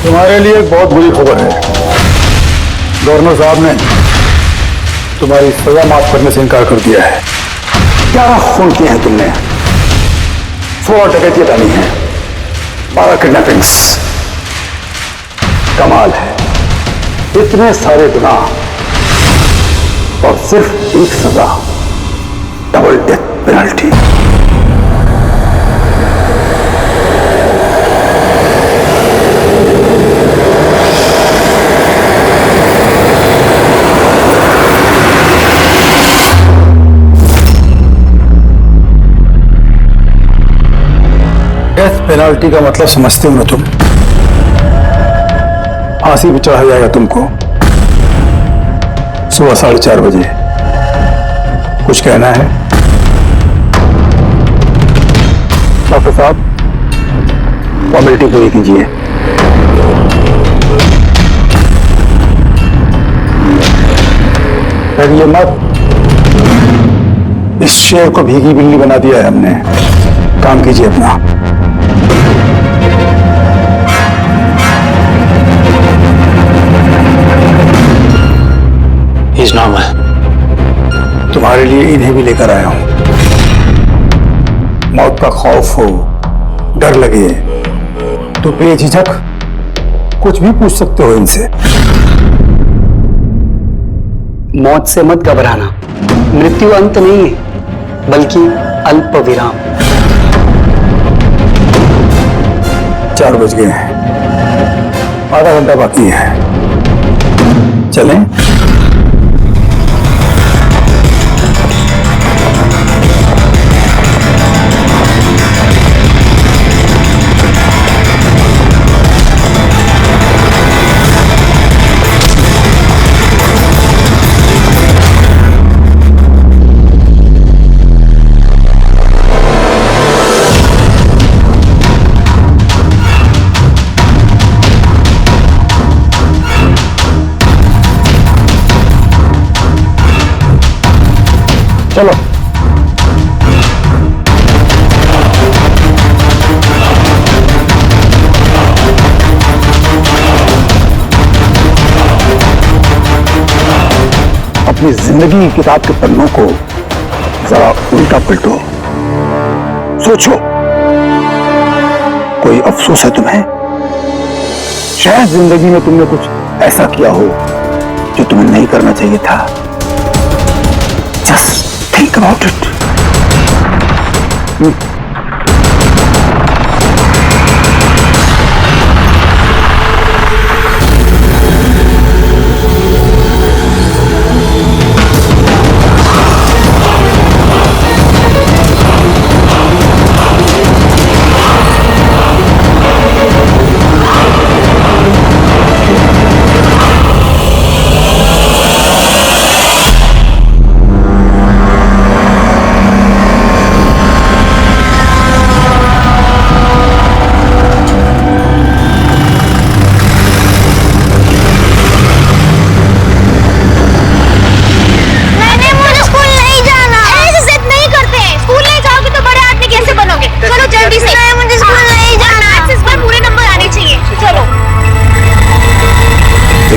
तुम्हारे लिए एक बहुत बुरी खबर है। गवर्नर साहब ने तुम्हारी सजा माफ करने से इनकार कर दिया है। 11 खून किए हैं तुमने, 16 डकैतियां डाली हैं, 12 किडनैपिंग्स। कमाल है, इतने सारे गुनाह और सिर्फ एक सजा, double death penalty. Death penalty का मतलब समझते हो ना तुम? फांसी पे चढ़ा जाएगा तुमको सुबह 4:30 बजे। कुछ कहना है डॉक्टर साहब? फॉर्मेलिटी पूरी कीजिए। डरिए मत, इस शेर को भीगी बिल्ली बना दिया है हमने। काम कीजिए अपना। He's normal. तुम्हारे लिए इन्हें भी लेकर आया हूं। मौत का खौफ हो, डर लगे तो बेझिझक कुछ भी पूछ सकते हो इनसे। मौत से मत घबराना, मृत्यु अंत नहीं है बल्कि अल्प विराम। 4 बज गए हैं, आधा घंटा बाकी है। चलें? चलो। अपनी जिंदगी की किताब के पन्नों को जरा उल्टा पलटो, सोचो कोई अफसोस है तुम्हें? शायद जिंदगी में तुमने कुछ ऐसा किया हो जो तुम्हें नहीं करना चाहिए था। Just think about it.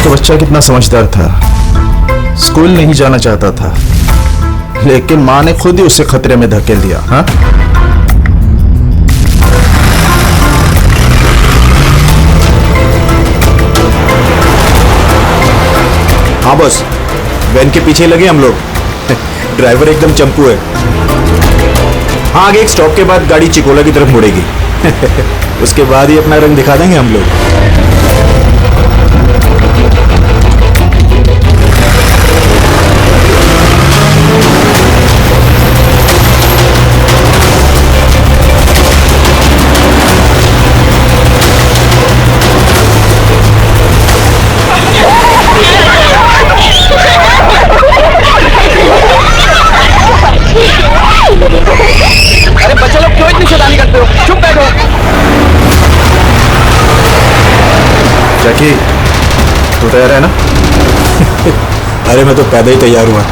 बच्चा कितना समझदार था, स्कूल नहीं जाना चाहता था, लेकिन माँ ने खुद ही उसे खतरे में धकेल दिया। हाँ हाँ बॉस, वैन के पीछे लगे हम लोग। ड्राइवर एकदम चंपू है। हाँ, आगे एक स्टॉप के बाद गाड़ी चिकोला की तरफ मुड़ेगी। उसके बाद ही अपना रंग दिखा देंगे हम लोग। अरे बच्चे लोग क्यों इतनी शैतानी करते हो? चुप बैठो। जैकी, तू तैयार है ना? अरे मैं तो पैदा ही तैयार हुआ।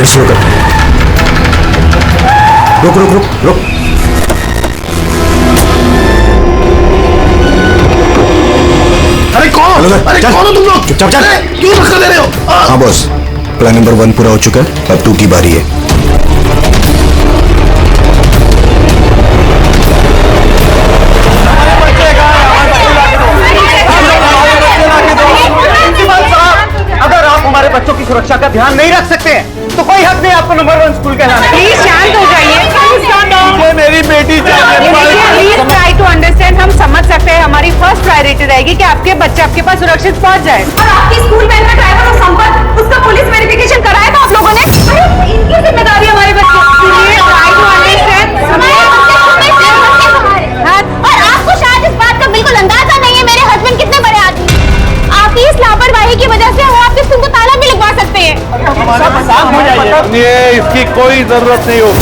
गाड़ी स्लो कर। रुक रुक रुक रुक। अरे कौन? अरे चल। कौन हो तुम लोग? चुपचाप चल। अरे, क्यों धक्का दे रहे हो? हाँ बॉस, प्लान नंबर 1 पूरा हो चुका है, अब 2 की बारी है। अगर आप हमारे बच्चों की सुरक्षा का ध्यान नहीं रख सकते हैं तो कोई हक नहीं आपको नंबर 1 स्कूल कहलाने का। प्लीज शांत हो जाइए। मुझे मेरी बेटी चाहिए। Please try to understand. हम समझ सकते हैं, हमारी फर्स्ट प्रायोरिटी रहेगी कि आपके बच्चे आपके पास सुरक्षित पहुंच जाए। और आपकी स्कूल वैन का ड्राइवर और संपर्क, उसका पुलिस वेरिफिकेशन कराया था आप लोगों ने? इनकी जिम्मेदारी हमारे बच्चे। Try to understand. और आपको शायद इस बात का बिल्कुल अंदाजा नहीं है मेरे हस्बैंड कितने बड़े आदमी। आपकी इस लापरवाही की वजह से वो आपके स्कूल को ताला भी लगवा सकते हैं। ये इसकी कोई जरूरत नहीं हो।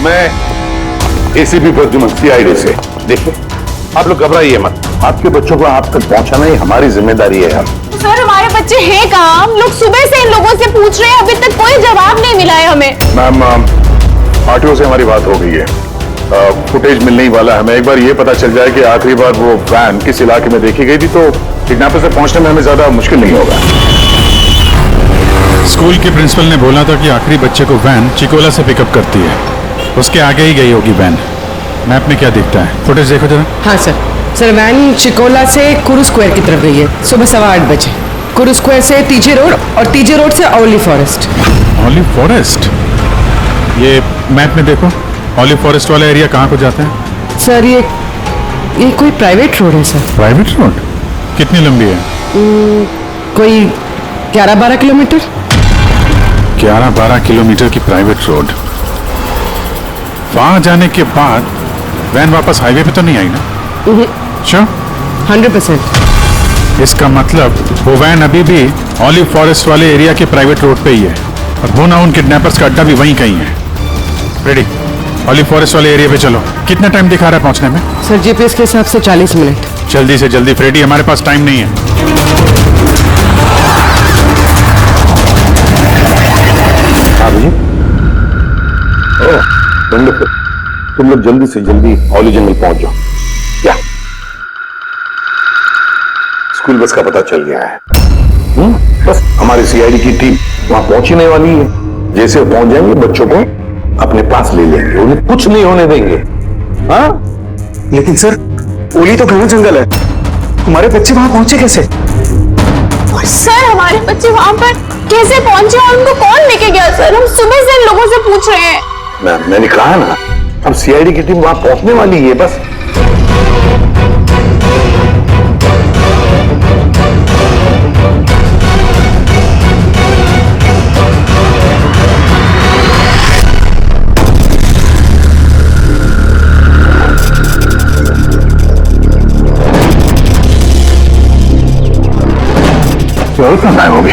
मैं एसीपी प्रद्युमन सीआईडी से। देखिए, आप लोग घबराइए मत। आपके बच्चों को आप तक पहुंचाना ही हमारी जिम्मेदारी है। सर हमारे बच्चे हैं कहाँ? हम लोग सुबह से इन लोगों से पूछ रहे हैं, अभी तक कोई जवाब नहीं मिला है हमें। मैम, आरटीओ से हमारी बात हो गई है। फुटेज मिलने ही वाला है। हमें एक बार ये पता चल जाए कि आखिरी बार वो वैन किस इलाके में देखी गई थी, तो किडनैपर से पहुंचने में हमें ज्यादा मुश्किल नहीं होगा। स्कूल के प्रिंसिपल ने बोला था कि आखिरी बच्चे को वैन चिकोला से पिकअप करती है, उसके आगे ही गई होगी वैन। मैप में क्या दिखता है? फुटेज देखो जरा। हाँ सर, वैन चिकोला से कुरू स्क्वायर की तरफ गई है सुबह 8:15 बजे। कुरू स्क्वायर से टीजे रोड और टीजे रोड से ओली फॉरेस्ट। Olive forest? ये मैप में देखो, ऑलिव फॉरेस्ट वाला एरिया कहाँ को जाता है? सर ये कोई प्राइवेट रोड है सर। Private road? कितनी लंबी है? कोई 11-12 किलोमीटर। 11-12 किलोमीटर की प्राइवेट रोड। वहां जाने के बाद वैन वापस हाईवे पे तो नहीं आई ना? श्योर? 100%। इसका मतलब वो वैन अभी भी ऑलिव फॉरेस्ट वाले एरिया के प्राइवेट रोड पे ही है, और वो ना उन किडनैपर्स का अड्डा भी वहीं कहीं है। रेडी, ऑलिव फॉरेस्ट वाले एरिया पे चलो। कितना टाइम दिखा रहा है पहुंचने में? सर जीपीएस के हिसाब से 40 मिनट। जल्दी से जल्दी फ्रेडी, हमारे पास टाइम नहीं है। हाँ भैया। ओह, वंडरफुल। तुम लोग जल्दी से जल्दी औली जंगल पहुंच जाओ। क्या? स्कूल बस का पता चल गया है। बस हमारी सीआईडी की टीम वहां पहुंचने वाली है। जैसे पहुंच जाएंगे, बच्चों को अपने पास ले लेंगे, उन्हें कुछ नहीं होने देंगे। हाँ? लेकिन सर, ओली तो घना जंगल है, हमारे बच्चे वहां पहुंचे कैसे? सर हमारे बच्चे वहाँ पर कैसे पहुंचे और उनको कौन लेके गया? सर हम सुबह से इन लोगों से पूछ रहे हैं। मैंने कहा ना, अब सीआईडी की टीम वहां पहुंचने वाली है। बस और कहाँ हो गई?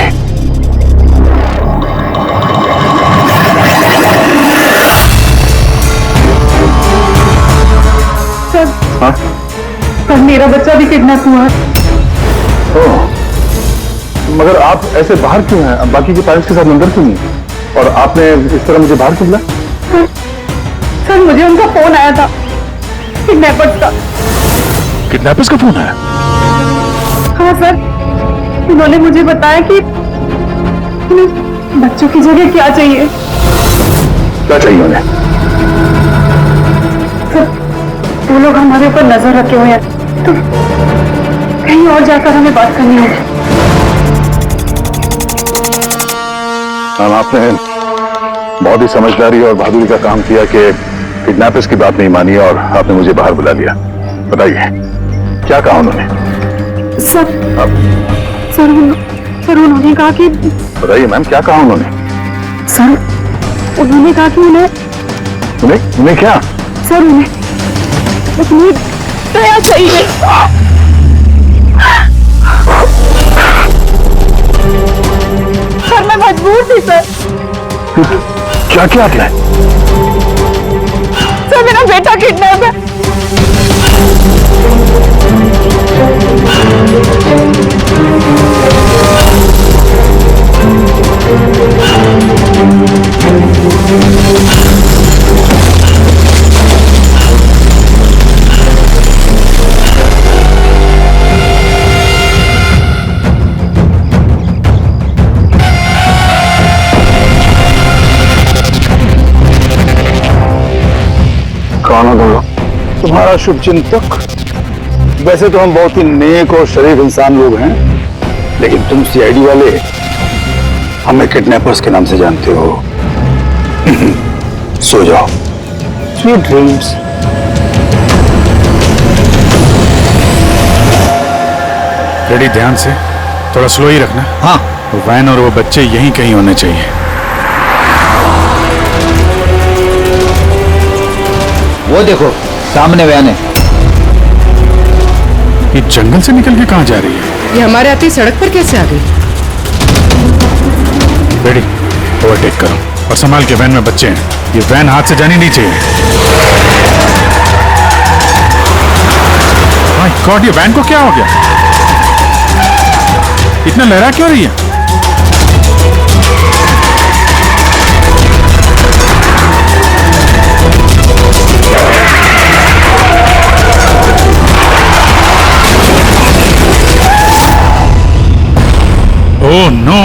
हाँ? सर मेरा बच्चा भी किडनैप हुआ है। ओह, मगर आप ऐसे बाहर क्यों हैं? अब बाकी के पेरेंट्स के साथ अंदर क्यों नहीं? और आपने इस तरह मुझे बाहर क्यों बुलाया? सर मुझे उनका फोन आया था, किडनैपर्स का। किडनैपर्स का फोन आया? हाँ सर, उन्होंने मुझे बताया कि बच्चों की जगह क्या चाहिए। क्या चाहिए उन्हें? सर वो लोग हमारे ऊपर नजर रखे हुए हैं, तो कहीं और जाकर हमें बात करनी होगी। मैम, आपने बहुत ही समझदारी और बहादुरी का काम किया कि किडनैपर्स की बात नहीं मानी और आपने मुझे बाहर बुला लिया। बताइए, क्या कहा उन्होंने? सर उन्होंने कहा कि बताइए मैम, क्या कहा उन्होंने? सर उन्होंने कहा कि उन्हें क्या? सर उन्हें दया चाहिए। सर मैं मजबूर थी सर। क्या क्या आपने? सर मेरा बेटा किडनैप है। तुम्हारा शुभ चिंतक। वैसे तो हम बहुत ही नेक और शरीफ इंसान लोग हैं, लेकिन तुम सीआईडी वाले हमें किडनैपर्स के नाम से जानते हो। सो जाओ, स्वीट ड्रीम्स। रेडी, ध्यान से, थोड़ा स्लो ही रखना। हाँ। वो वैन और वो बच्चे यहीं कहीं होने चाहिए। वो देखो, सामने वैन है। ये जंगल से निकल के कहाँ जा रही है? ये हमारे आते ही सड़क पर कैसे आ गई? रेडी, ओवरटेक करो और संभाल के, वैन में बच्चे हैं। ये वैन हाथ से जानी नहीं चाहिए। माय गॉड, ये वैन को क्या हो गया? इतना लहरा क्यों रही है? Oh no!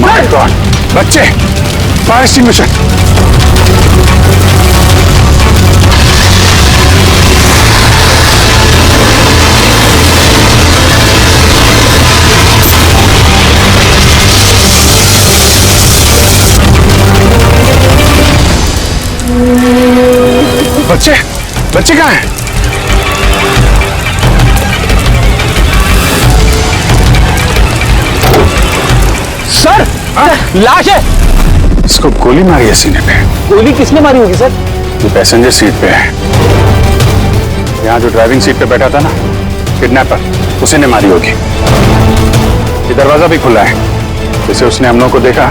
माय गॉड, बच्चे, फायर एक्सटिंग्विशर। बच्चे, बच्चे कहाँ हैं? सर, लाश है। इसको गोली मारी है सीने पे। गोली किसने मारी होगी सर? जो पैसेंजर सीट पे है, यहाँ जो ड्राइविंग सीट पे बैठा था ना, किडनैपर, उसी ने मारी होगी। ये दरवाजा भी खुला है, जैसे उसने हम लोगों को देखा,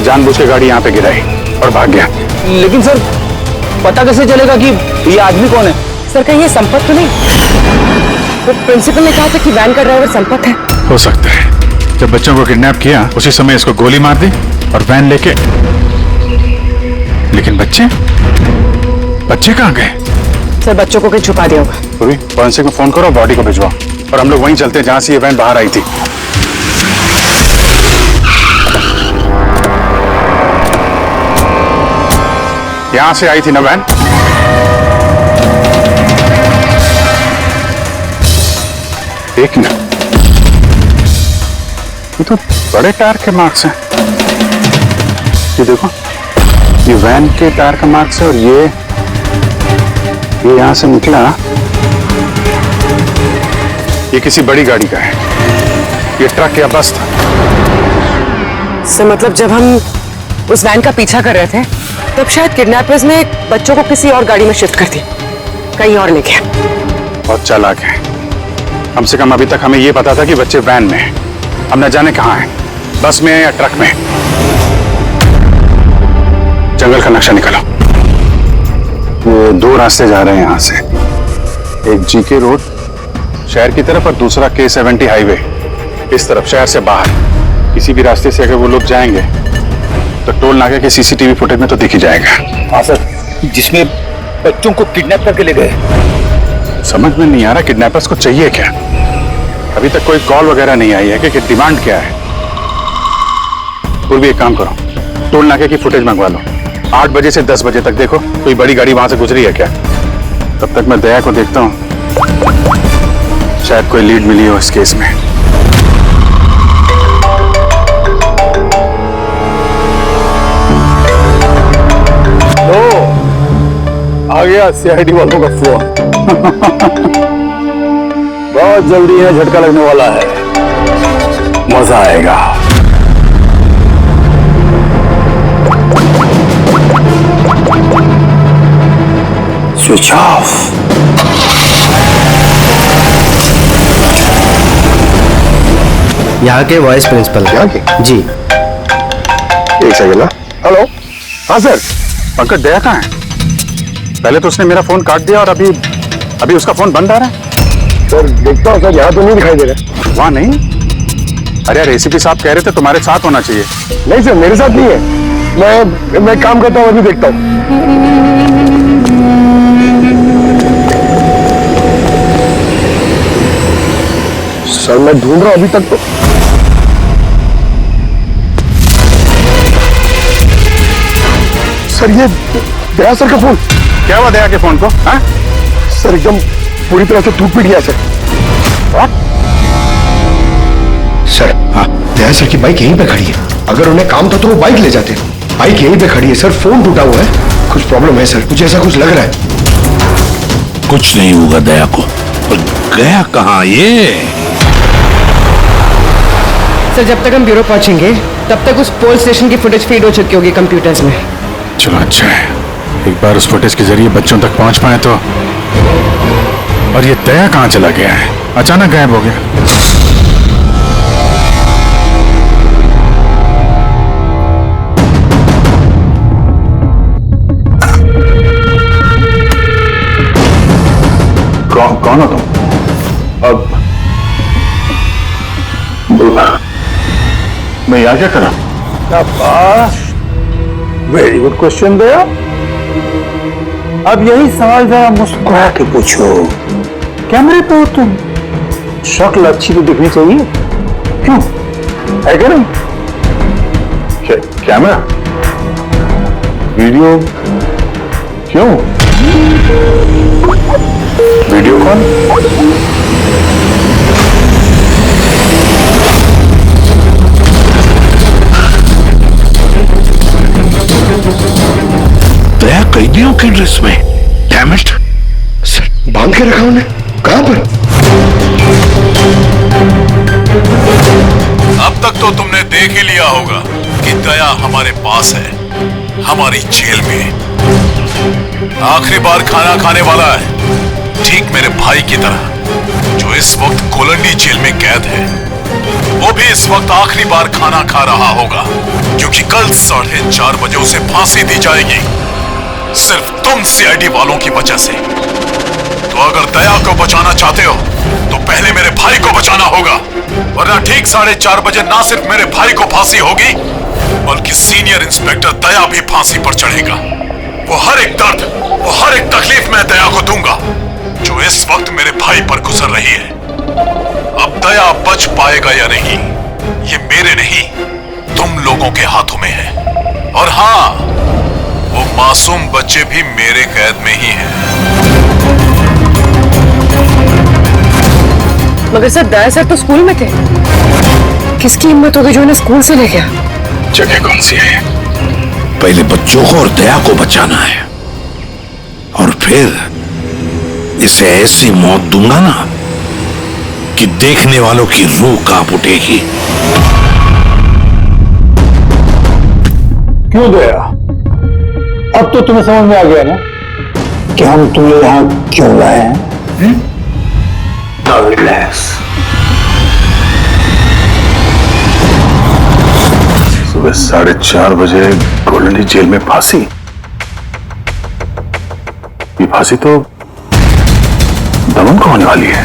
जानबूझ के गाड़ी यहाँ पे गिराई और भाग गया। लेकिन सर, पता कैसे चलेगा कि ये आदमी कौन है? सर, कहीं ये संपत तो नहीं? तो प्रिंसिपल ने कहा था कि वैन का ड्राइवर संपत है। हो सकता है जब बच्चों को किडनैप किया उसी समय इसको गोली मार दी और वैन लेके। लेकिन बच्चे, बच्चे कहाँ गए? सर, बच्चों को कहीं छुपा दिया होगा। पूरी फॉरेंसिक में फोन करो, बॉडी को भिजवाओ और हम लोग वहीं चलते हैं जहां से ये वैन बाहर आई थी। यहां से आई थी ना वैन? देखना, ये तो बड़े टायर के मार्क्स हैं। ये देखो, ये वैन के टायर का मार्क्स है और ये यहां से निकला, ये किसी बड़ी गाड़ी का है। ये ट्रक या बस था। सर, मतलब जब हम उस वैन का पीछा कर रहे थे तब शायद किडनैपर्स ने बच्चों को किसी और गाड़ी में शिफ्ट कर दी, कहीं और लेके। बहुत चालाक है। कम से कम अभी तक हमें ये पता था कि बच्चे वैन में हैं। हम न जाने कहाँ हैं, बस में या ट्रक में। जंगल का नक्शा निकालो। ये दो रास्ते जा रहे हैं यहाँ से, एक जीके रोड शहर की तरफ और दूसरा K70 हाईवे इस तरफ शहर से बाहर। किसी भी रास्ते से अगर वो लोग जाएंगे तो टोल नाके के CCTV फुटेज में तो दिख ही जाएगा। हाँ सर, जिसमें बच्चों को किडनैप करके ले गए। समझ में नहीं आ रहा किडनैपर्स को चाहिए क्या। अभी तक कोई कॉल वगैरह नहीं आई है कि डिमांड क्या है। पूर्वी, एक काम करो, टोल नाके की फुटेज मंगवा लो। 8 बजे से 10 बजे तक देखो कोई बड़ी गाड़ी वहां से गुजरी है क्या। तब तक मैं दया को देखता हूँ, शायद कोई लीड मिली हो इस केस में। आ गया सीआईडी वालों का फोन। बहुत जल्दी है, झटका लगने वाला है, मजा आएगा। Switch off. यहाँ के वाइस प्रिंसिपल। यहाँ के? जी। एक सेकंड। हेलो। हाँ सर। पंकज, दया कहाँ है? पहले तो उसने मेरा फोन काट दिया और अभी उसका फोन बंद आ रहा है। सर देखता हूँ सर, यहाँ तो नहीं दिखाई दे रहा। वहाँ नहीं? अरे यार, ACP साहब कह रहे थे तुम्हारे साथ होना चाहिए। नहीं सर, मेरे साथ नहीं है। मैं काम करता हूँ, अभी देखता हूँ। सर मैं ढूंढ रहा हूँ अभी तक तो। सर ये दया सर का फोन। क्या हुआ दया के फोन को? हाँ? सर एकदम पूरी तरह से टूट पीट गया सर। सर हाँ, दया सर की बाइक यहीं पे खड़ी है। अगर उन्हें काम था तो वो बाइक ले जाते। बाइक यहीं पे खड़ी है सर, फोन टूटा हुआ है। कुछ प्रॉब्लम है सर, मुझे ऐसा कुछ लग रहा है। कुछ नहीं होगा दया को। पर गया कहाँ ये? सर जब तक हम ब्यूरो पहुंचेंगे तब तक उस पोल स्टेशन की फुटेज फीड हो चुकी होगी कंप्यूटर्स में। चलो अच्छा है, एक बार उस फुटेज के जरिए बच्चों तक पहुंच पाए तो। और ये दया कहाँ चला गया है? अचानक गायब हो गया। कौन हो तुम? अब मैं यहाँ क्या करा? वेरी गुड क्वेश्चन दया। अब यही सवाल जरा मुस्कुरा के पूछो। कैमरे पे हो तुम, शक्ल अच्छी तो दिखनी चाहिए, क्यों है क्या नहीं? कैमरा वीडियो क्यों? वीडियो कौन? दया कैदियों की ड्रेस में। Damn it. सर बांध के रखा उन्हें, कहां पर? अब तक तो तुमने देख ही लिया होगा कि दया हमारे पास है, हमारी जेल में। आखिरी बार खाना खाने वाला है, ठीक मेरे भाई की तरह, जो इस वक्त कोलंडी जेल में कैद है। वो भी इस वक्त आखिरी बार खाना खा रहा होगा, क्योंकि कल 4:30 बजे उसे फांसी दी जाएगी, सिर्फ तुम सीआईडी वालों की वजह से। तो अगर दया को बचाना चाहते हो तो पहले मेरे भाई को बचाना होगा, वरना ठीक 4:30 बजे ना सिर्फ मेरे भाई को फांसी होगी, बल्कि सीनियर इंस्पेक्टर दया भी फांसी पर चढ़ेगा। वो हर एक दर्द, वो हर एक तकलीफ मैं दया को दूंगा, जो इस वक्त मेरे भाई पर गुजर रही है। अब दया बच पाएगा या नहीं, ये मेरे नहीं, तुम लोगों के हाथों में है। और हाँ, वो मासूम बच्चे भी मेरे कैद में ही हैं। मगर सर दया सर तो स्कूल में थे, किसकी हिम्मत होगी जो उन्हें स्कूल से ले गया? जगह कौन सी है? पहले बच्चों को और दया को बचाना है, और फिर इसे ऐसी मौत दूंगा ना कि देखने वालों की रूह कांप उठेगी। क्यों दया? अब तो तुम्हें समझ में आ गया ना कि हम तुम्हें यहां क्यों लाए हैं? Now relax. सुबह 4:30 बजे कोलंडी जेल में फांसी। ये फांसी तो दमन को होने वाली है।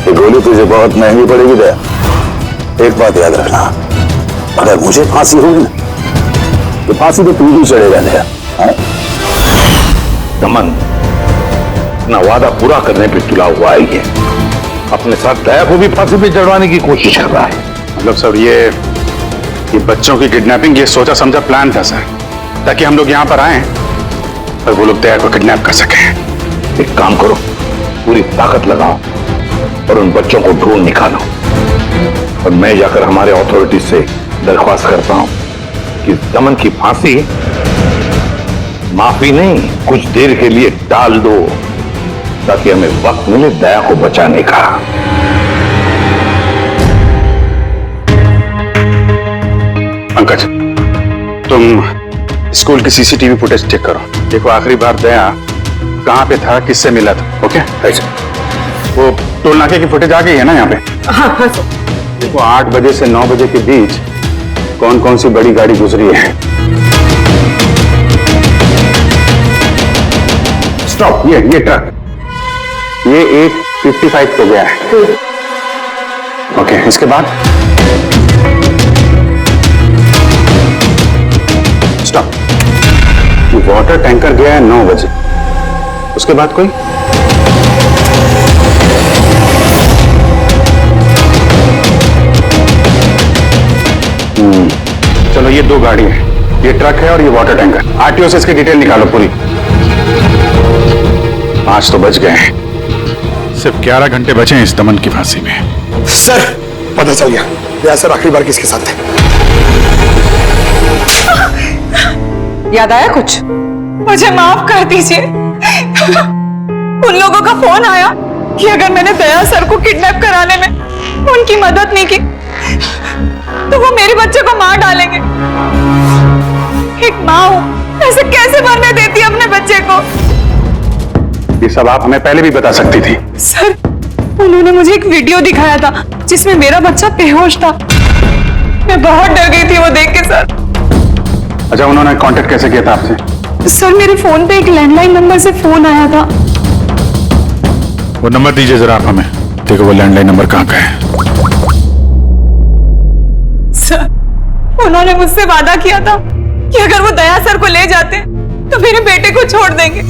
ये गोली तुझे बहुत महंगी पड़ेगी दया। एक बात याद रखना, अगर मुझे फांसी होगी ना तो फांसी तो तू ही चढ़ेगा दया। दमन अपना वादा पूरा करने पे तुला हुआ है, ये अपने साथ दया को भी फांसी पे चढ़वाने की कोशिश कर रहा है। मतलब सर ये बच्चों की किडनैपिंग ये सोचा समझा प्लान था सर, ताकि हम लोग यहाँ पर आए और वो लोग दया को किडनैप कर सकें। एक काम करो, पूरी ताकत लगाओ और उन बच्चों को ढूंढ निकालो, और मैं जाकर हमारे अथॉरिटीज से दरख्वास्त करता हूं कि दमन की फांसी माफी नहीं, कुछ देर के लिए टाल दो, ताकि हमें वक्त मिले दया को बचाने का। पंकज, तुम स्कूल की सीसीटीवी फुटेज चेक करो, देखो आखिरी बार दया कहाँ पे था, किससे मिला था। ओके? वो टोल नाके की फुटेज आ गई है ना यहाँ पे? हाँ हाँ सर। देखो 8 बजे से 9 बजे के बीच कौन कौन सी बड़ी गाड़ी गुजरी है। स्टॉप, ये ट्रक, ये 8:55 को गया है। ओके, इसके बाद स्टॉप, वाटर टैंकर गया है 9 बजे, उसके बाद कोई? चलो ये 2 गाड़ी है, ये ट्रक है और ये वाटर टैंकर। आरटीओ से इसकी डिटेल निकालो पूरी। 5 तो बच गए हैं। सिर्फ 11 घंटे बचे हैं इस दमन की फांसी में। सर पता चल गया, दया सर आखिरी बार किसके साथ थे। याद आया कुछ? मुझे माफ कर दीजिए। उन लोगों का फोन आया कि अगर मैंने दया सर को किडनैप कराने में उनकी मदद नहीं की तो वो मेरे बच्चे को मार डालेंगे। एक माँ हूं, ऐसे कैसे मरने देती अपने बच्चे को? ये सब आप हमें पहले भी बता सकती थी। सर, उन्होंने मुझे एक वीडियो दिखाया था जिसमें मेरा बच्चा बेहोश था। मैं बहुत डर गई थी वो देख के सर। अच्छा, उन्होंने कांटेक्ट कैसे किया था आपसे? सर, मेरे फोन पे एक लैंडलाइन नंबर से फोन आया था। वो नंबर दीजिए जरा आप हमें, देखो वो लैंडलाइन नंबर कहाँ का है। सर, उन्होंने मुझसे वादा किया था कि अगर वो दया सर को ले जाते तो मेरे बेटे को छोड़ देंगे।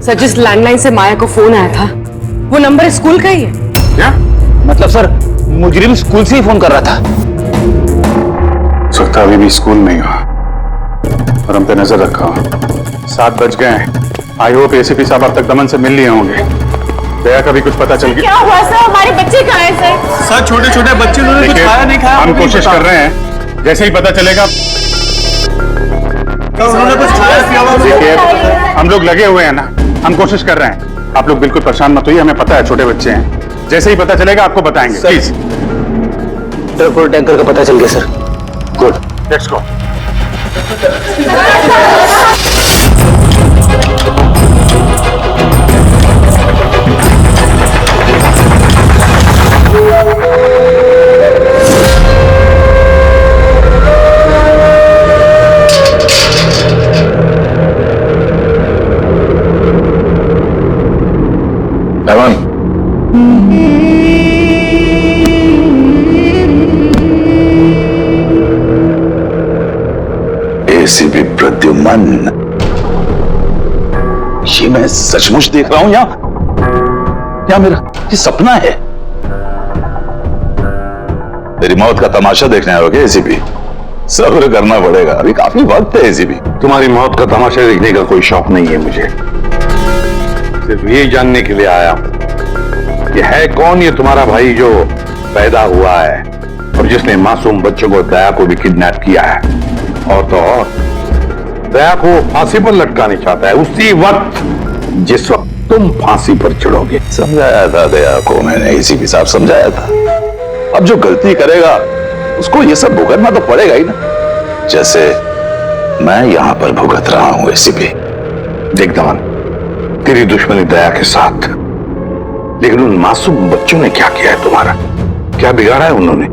सर जिस लैंडलाइन से माया को फोन आया था वो नंबर स्कूल का ही है। क्या मतलब सर, मुजरिम स्कूल से ही फोन कर रहा था। सुखता अभी भी स्कूल में ही हो और हम पे नजर रखा हो। 7 बज गए हैं। आई होप एसीपी साहब अब तक दमन से मिल लिए होंगे। दया का भी कुछ पता चल गया? क्या हुआ सर? हमारे बच्चे कहाँ हैं सर? सर, छोटे छोटे बच्चे, उन्होंने कुछ खाया नहीं खाया हम कोशिश कर रहे हैं, जैसे ही पता चलेगा। उन्होंने कुछ खाया पिया हुआ? देखिए, हम लोग लगे हुए हैं ना, हम कोशिश कर रहे हैं। आप लोग बिल्कुल परेशान मत होइए, हमें पता है छोटे बच्चे हैं। जैसे ही पता चलेगा आपको बताएंगे। प्लीज। ट्रक और टैंकर का पता चल गया sir. Good, let's go. ACP Pradyuman, ये मैं सचमुच देख रहा हूं या मेरा ये सपना है? मेरी मौत का तमाशा देखने आओगे एसीपी? सब्र करना पड़ेगा, अभी काफी वक्त है एसीपी। तुम्हारी मौत का तमाशा देखने का कोई शौक नहीं है मुझे, सिर्फ ये जानने के लिए आया हूं कि है कौन ये तुम्हारा भाई जो पैदा हुआ है और जिसने मासूम बच्चों को, दया को भी किडनैप किया है। और तो और दया को फांसी पर लटकाने चाहता है उसी वक्त जिस वक्त तुम फांसी पर चढ़ोगे। समझाया था दया को मैंने, एसीपी साहब समझाया था। अब जो गलती करेगा उसको ये सब भुगतना तो पड़ेगा ही ना, जैसे मैं यहां पर भुगत रहा हूं एसीपी। देख दमन, तेरी दुश्मनी दया के साथ, लेकिन उन मासूम बच्चों ने क्या किया है तुम्हारा? क्या बिगाड़ा है उन्होंने?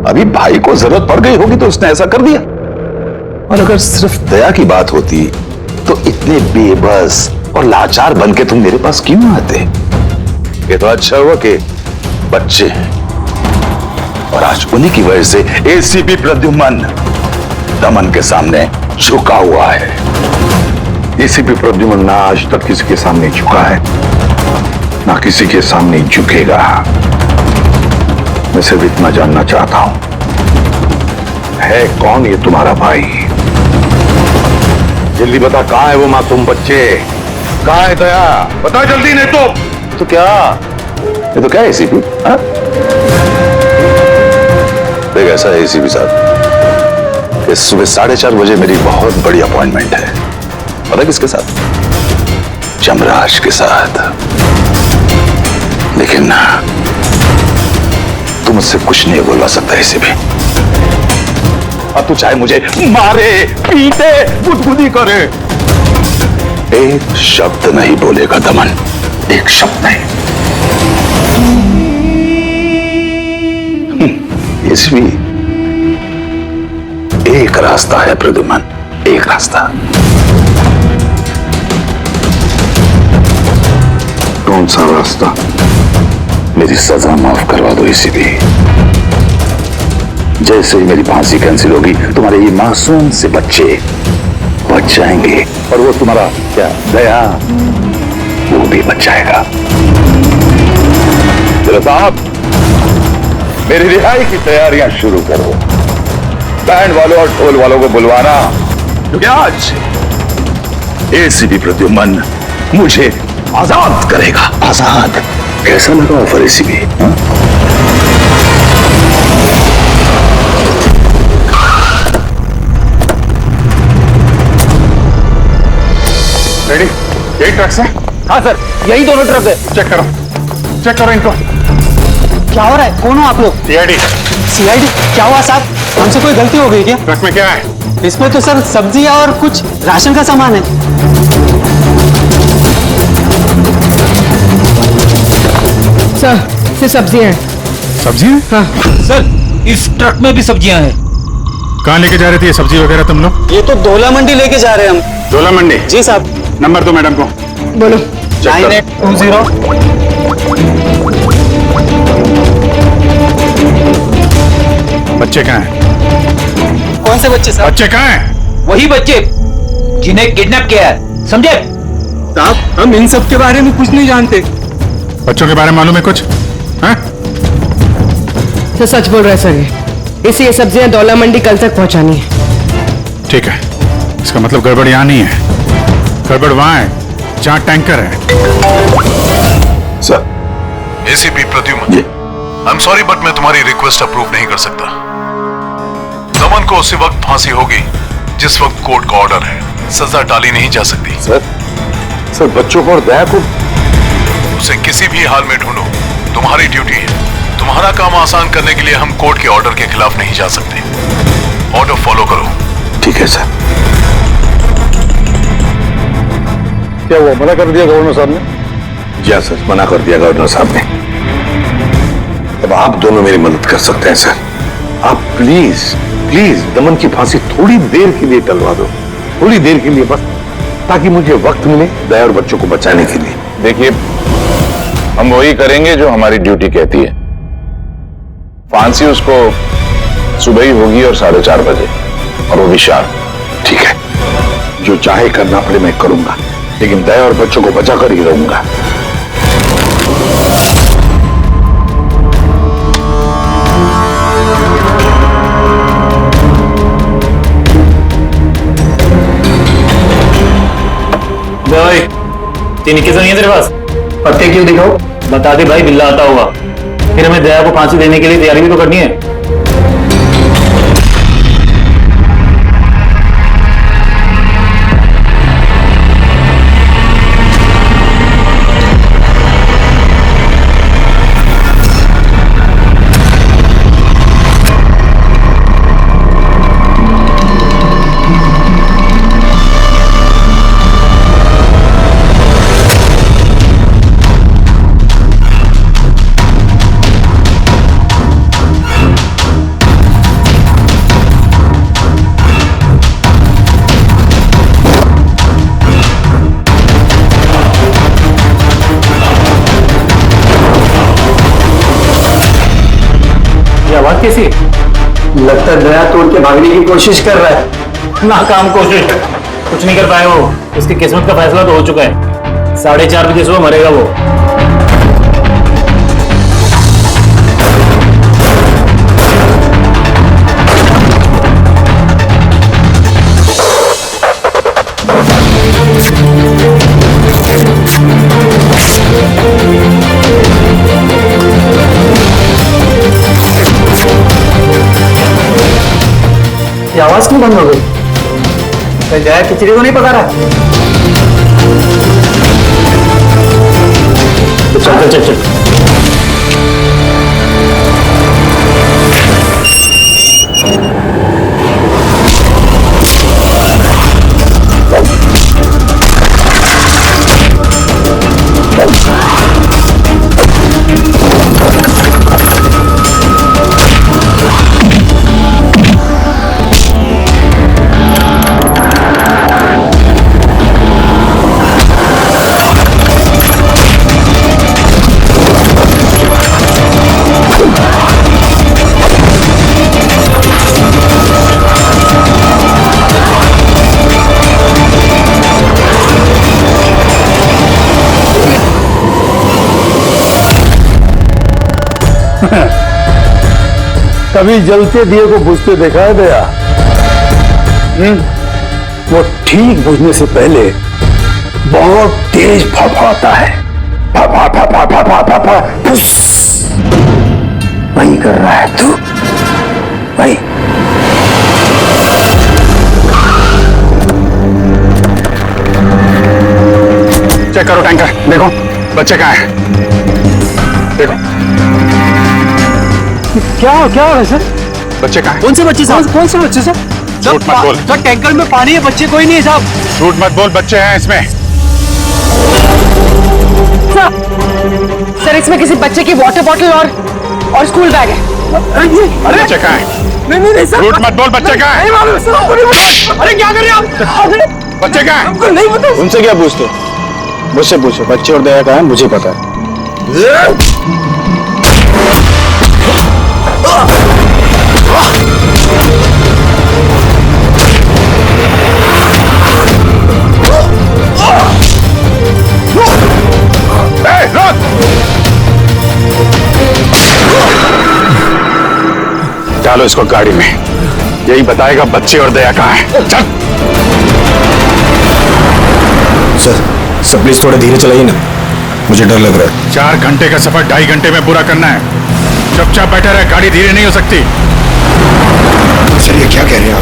अभी भाई को जरूरत पड़ गई होगी तो उसने ऐसा कर दिया। और अगर सिर्फ दया की बात होती तो इतने बेबस और लाचार बन के तुम मेरे पास क्यों आते? ये तो अच्छा हुआ कि बच्चे हैं और आज उन्हीं की वजह से एसीपी प्रद्युमन दमन के सामने झुका हुआ है। एसीपी प्रद्युमन ना आज तक किसी के सामने झुका है, ना किसी के सामने झुकेगा। मैं सिर्फ इतना जानना चाहता हूं, है कौन ये तुम्हारा भाई? जल्दी बता, कहां है वो मासूम बच्चे? कहां है दया? बता जल्दी, नहीं तो क्या ये तो क्या है एसीपी? देख ऐसा है एसीपी साहब, इस सुबह 4:30 बजे मेरी बहुत बड़ी अपॉइंटमेंट है। पता किसके साथ? जमराज के साथ। लेकिन तू मुझसे कुछ नहीं बोलवा सकता एसीपी। अब तू चाहे मुझे मारे, पीटे, गुदगुदी करे, एक शब्द नहीं बोलेगा दमन, एक शब्द नहीं। एसीपी, एक रास्ता है प्रद्युमन, एक रास्ता। कौन सा रास्ता? मेरी सजा माफ करवा दो एसीपी। जैसे ही मेरी फांसी कैंसिल होगी तुम्हारे ये मासूम से बच्चे बच जाएंगे और वो तुम्हारा क्या दया, वो भी बच जाएगा। साहब, मेरी रिहाई की तैयारियां शुरू करो। बैंड वालों और ढोल वालों को बुलवाना, क्योंकि आज एसीपी प्रद्युम्न मुझे आजाद करेगा। आजाद कैसा लगा ऑफर एसीपी? रेडी? यही ट्रक से? हाँ सर, यही दोनों ट्रक है। चेक करो इनको। क्या हो रहा है? कौन हो आप लोग? सीआईडी। सीआईडी? क्या हुआ साहब? हमसे कोई गलती हो गई क्या? ट्रक में क्या है? इसमें तो सर सब्जियां और कुछ राशन का सामान है। सर ये सब्जियां हैं। सब्जियां? हाँ सर, इस ट्रक में भी सब्जियां हैं। कहाँ लेके जा रहे थे ये सब्जी वगैरह तुम लोग? ये तो डोला मंडी लेके जा रहे हैं हम। डोला मंडी? जी साहब। नंबर दो मैडम को। बोलो। 9820। बच्चे कहाँ हैं? कौन से बच्चे साहब? बच्चे कहाँ हैं? वही बच्चे जिन्हें किडनैप किया है, समझे? साहब हम इन सब के बारे में कुछ नहीं जानते। बच्चों के बारे में मालूम है कुछ? हाँ? सर सच बोल रहे हैं सर, ये सब्जियां डोला मंडी कल तक पहुंचानी है। ठीक है, इसका मतलब गड़बड़ यहाँ नहीं है, गड़बड़ वहां है जहाँ टैंकर है। Sir. ACP Pradyuman, I am sorry but मैं तुम्हारी रिक्वेस्ट अप्रूव नहीं कर सकता। दमन को उसी वक्त फांसी होगी जिस वक्त कोर्ट का ऑर्डर है, सजा टाली नहीं जा सकती। सर बच्चों को और दया को उसे किसी भी हाल में ढूंढो, तुम्हारी ड्यूटी है। तुम्हारा काम आसान करने के लिए हम कोर्ट के ऑर्डर के खिलाफ नहीं जा सकते। ऑर्डर फॉलो करो। ठीक है सर। क्या वो मना कर दिया गवर्नर साहब ने? जी हाँ सर, मना कर दिया गवर्नर साहब ने। अब आप दोनों मेरी मदद कर सकते हैं सर। आप प्लीज दमन की फांसी थोड़ी देर के लिए टलवा दो, थोड़ी देर के लिए बस, ताकि मुझे वक्त मिले दया और बच्चों को बचाने के लिए। देखिए, हम वही करेंगे जो हमारी ड्यूटी कहती है। फांसी उसको सुबह ही होगी और 4:30 बजे, और वो भी शार्प। ठीक है, जो चाहे करना पड़े मैं करूंगा, लेकिन दया और बच्चों को बचा कर ही रहूंगा। भाई चीनी किस नहीं है तेरे पास? पत्ते क्यों दिखाओ? बता दे भाई, बिल्ला आता होगा। फिर हमें दया को फांसी देने के लिए तैयारी भी तो करनी है। आवाज कैसी? लगता है दया तोड़ के भागने की कोशिश कर रहा है। नाकाम कोशिश, कुछ नहीं कर पाए वो। उसकी किस्मत का फैसला तो हो चुका है। 4:30 बजे सुबह मरेगा वो। ये आवाज क्यों बंद हो गई? दया खिचड़ी को नहीं पका रहा? तो चल चल चल। कभी जलते दिए को बुझते देखा है दया? वो ठीक बुझने से पहले बहुत तेज फफाता है। फफा फफा फफा फफा फुस। वही कर रहा है तू, वही। चेक करो टैंकर, देखो बच्चे कहाँ हैं? देखो क्या हो रहा है सर? बच्चे कहाँ हैं? कौन से बच्चे साहब? कौन से बच्चे सर? झूठ मत बोल। सर टैंकर में पानी है, बच्चे कोई नहीं है साहब। झूठ मत बोल, बच्चे हैं इसमें। सर इसमें किसी बच्चे की वाटर बॉटल और स्कूल बैग है। अरे बच्चे कहाँ हैं? नहीं सर, झूठ मत बोल, बच्चे कहाँ हैं? अरे क्या कर रहे हैं आप? बच्चे कहाँ हैं? हमको नहीं पता। उनसे क्या पूछते? मुझसे पूछो, बच्चे और दया कहाँ है मुझे पता है। डालो इसको गाड़ी में, यही बताएगा बच्चे और दया कहाँ है। चल। सर प्लीज थोड़ा धीरे चलाइए ना, मुझे डर लग रहा है। 4 घंटे का सफर 2.5 घंटे में पूरा करना है। चुपचाप बैठा रहे, गाड़ी धीरे नहीं हो सकती। सर ये क्या कह रहे हैं आप?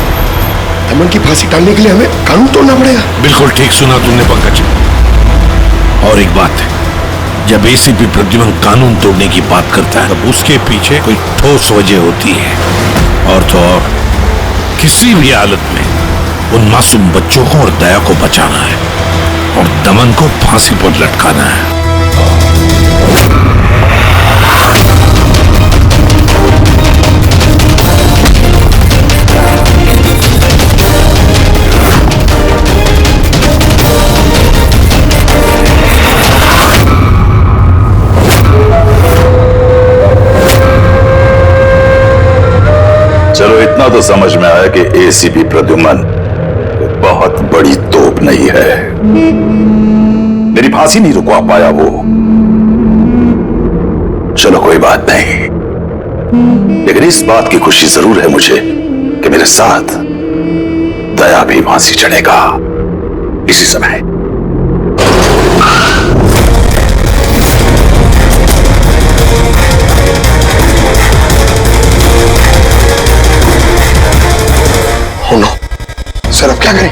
दमन की फांसी टालने के लिए हमें कानून तोड़ना पड़ेगा? बिल्कुल ठीक सुना तुमने पंकज। और एक बात है, जब एसीपी प्रद्युमन कानून तोड़ने की बात करता है तब उसके पीछे कोई ठोस वजह होती है। और तो और किसी भी हालत में उन मासूम बच्चों को और दया को बचाना है और दमन को फांसी पर लटकाना है। चलो इतना तो समझ में आया कि एसीपी प्रद्युमन बहुत बड़ी तोप नहीं है। मेरी फांसी नहीं रुकवा पाया वो। चलो कोई बात नहीं, लेकिन इस बात की खुशी जरूर है मुझे कि मेरे साथ दया भी फांसी चढ़ेगा इसी समय। सर अब क्या करें?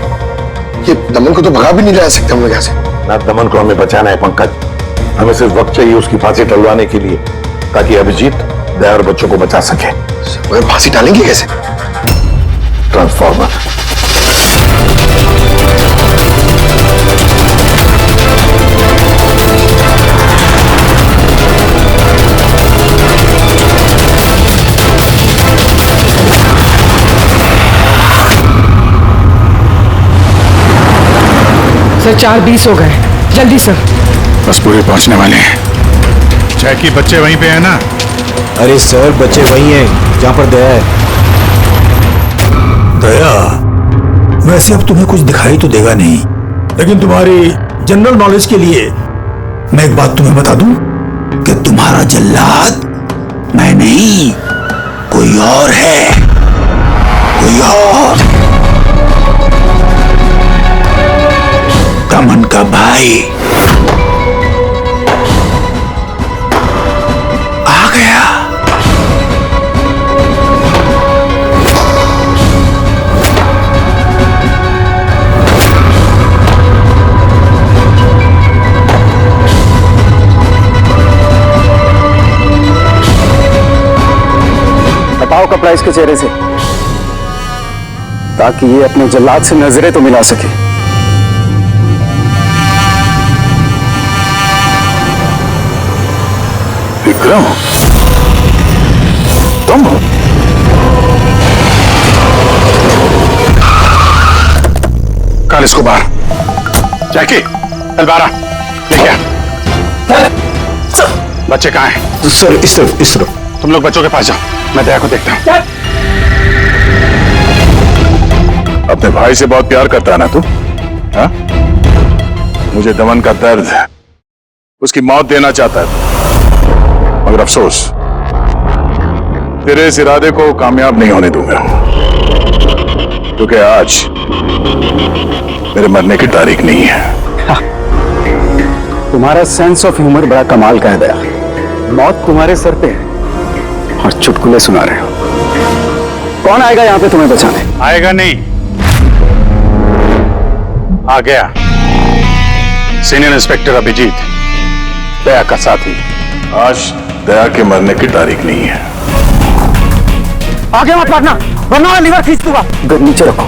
ये दमन को तो भगा भी नहीं ला सकते हम लोग यहाँ से। ना दमन को हमें बचाना है पंकज, हमें सिर्फ वक्त चाहिए उसकी फांसी टलवाने के लिए, ताकि अभिजीत दया और बच्चों को बचा सके। मगर फांसी टालेंगे कैसे? ट्रांसफॉर्मर। सर 4:20 हो गए, जल्दी सर। बस पूरे पहुंचने वाले हैं। जैकी बच्चे वहीं पे है ना? अरे सर बच्चे वहीं हैं जहां पर दया है। दया वैसे अब तुम्हें कुछ दिखाई तो देगा नहीं, लेकिन तुम्हारी जनरल नॉलेज के लिए मैं एक बात तुम्हें बता दूं कि तुम्हारा जल्लाद मैं नहीं कोई और है, कोई और। दमन का भाई आ गया। हटाओ कपड़ा इसके चेहरे से, ताकि ये अपने जल्लाद से नजरें तो मिला सके। विक्रम, तुम? कल इसको बाहर। जैकी चल बाहर लेके आ। बच्चे कहाँ हैं? सर इस तरफ। तुम लोग बच्चों के पास जाओ, मैं दया को देखता हूँ। अपने भाई से बहुत प्यार करता है ना तू? हाँ? मुझे दमन का दर्द, उसकी मौत देना चाहता है, मगर अफसोस तेरे इस इरादे को कामयाब नहीं होने दूंगा, क्योंकि आज मेरे मरने की तारीख नहीं है। तुम्हारा सेंस ऑफ ह्यूमर बड़ा कमाल का है दया। मौत तुम्हारे सर पे है और चुटकुले सुना रहे हो। कौन आएगा यहाँ पे तुम्हें बचाने? आएगा नहीं, आ गया सीनियर इंस्पेक्टर अभिजीत, दया का साथी। आज दया के मरने की तारीख नहीं है। आगे मत बढ़ना वरना मैं लीवर खींच दूंगा। नीचे रखो।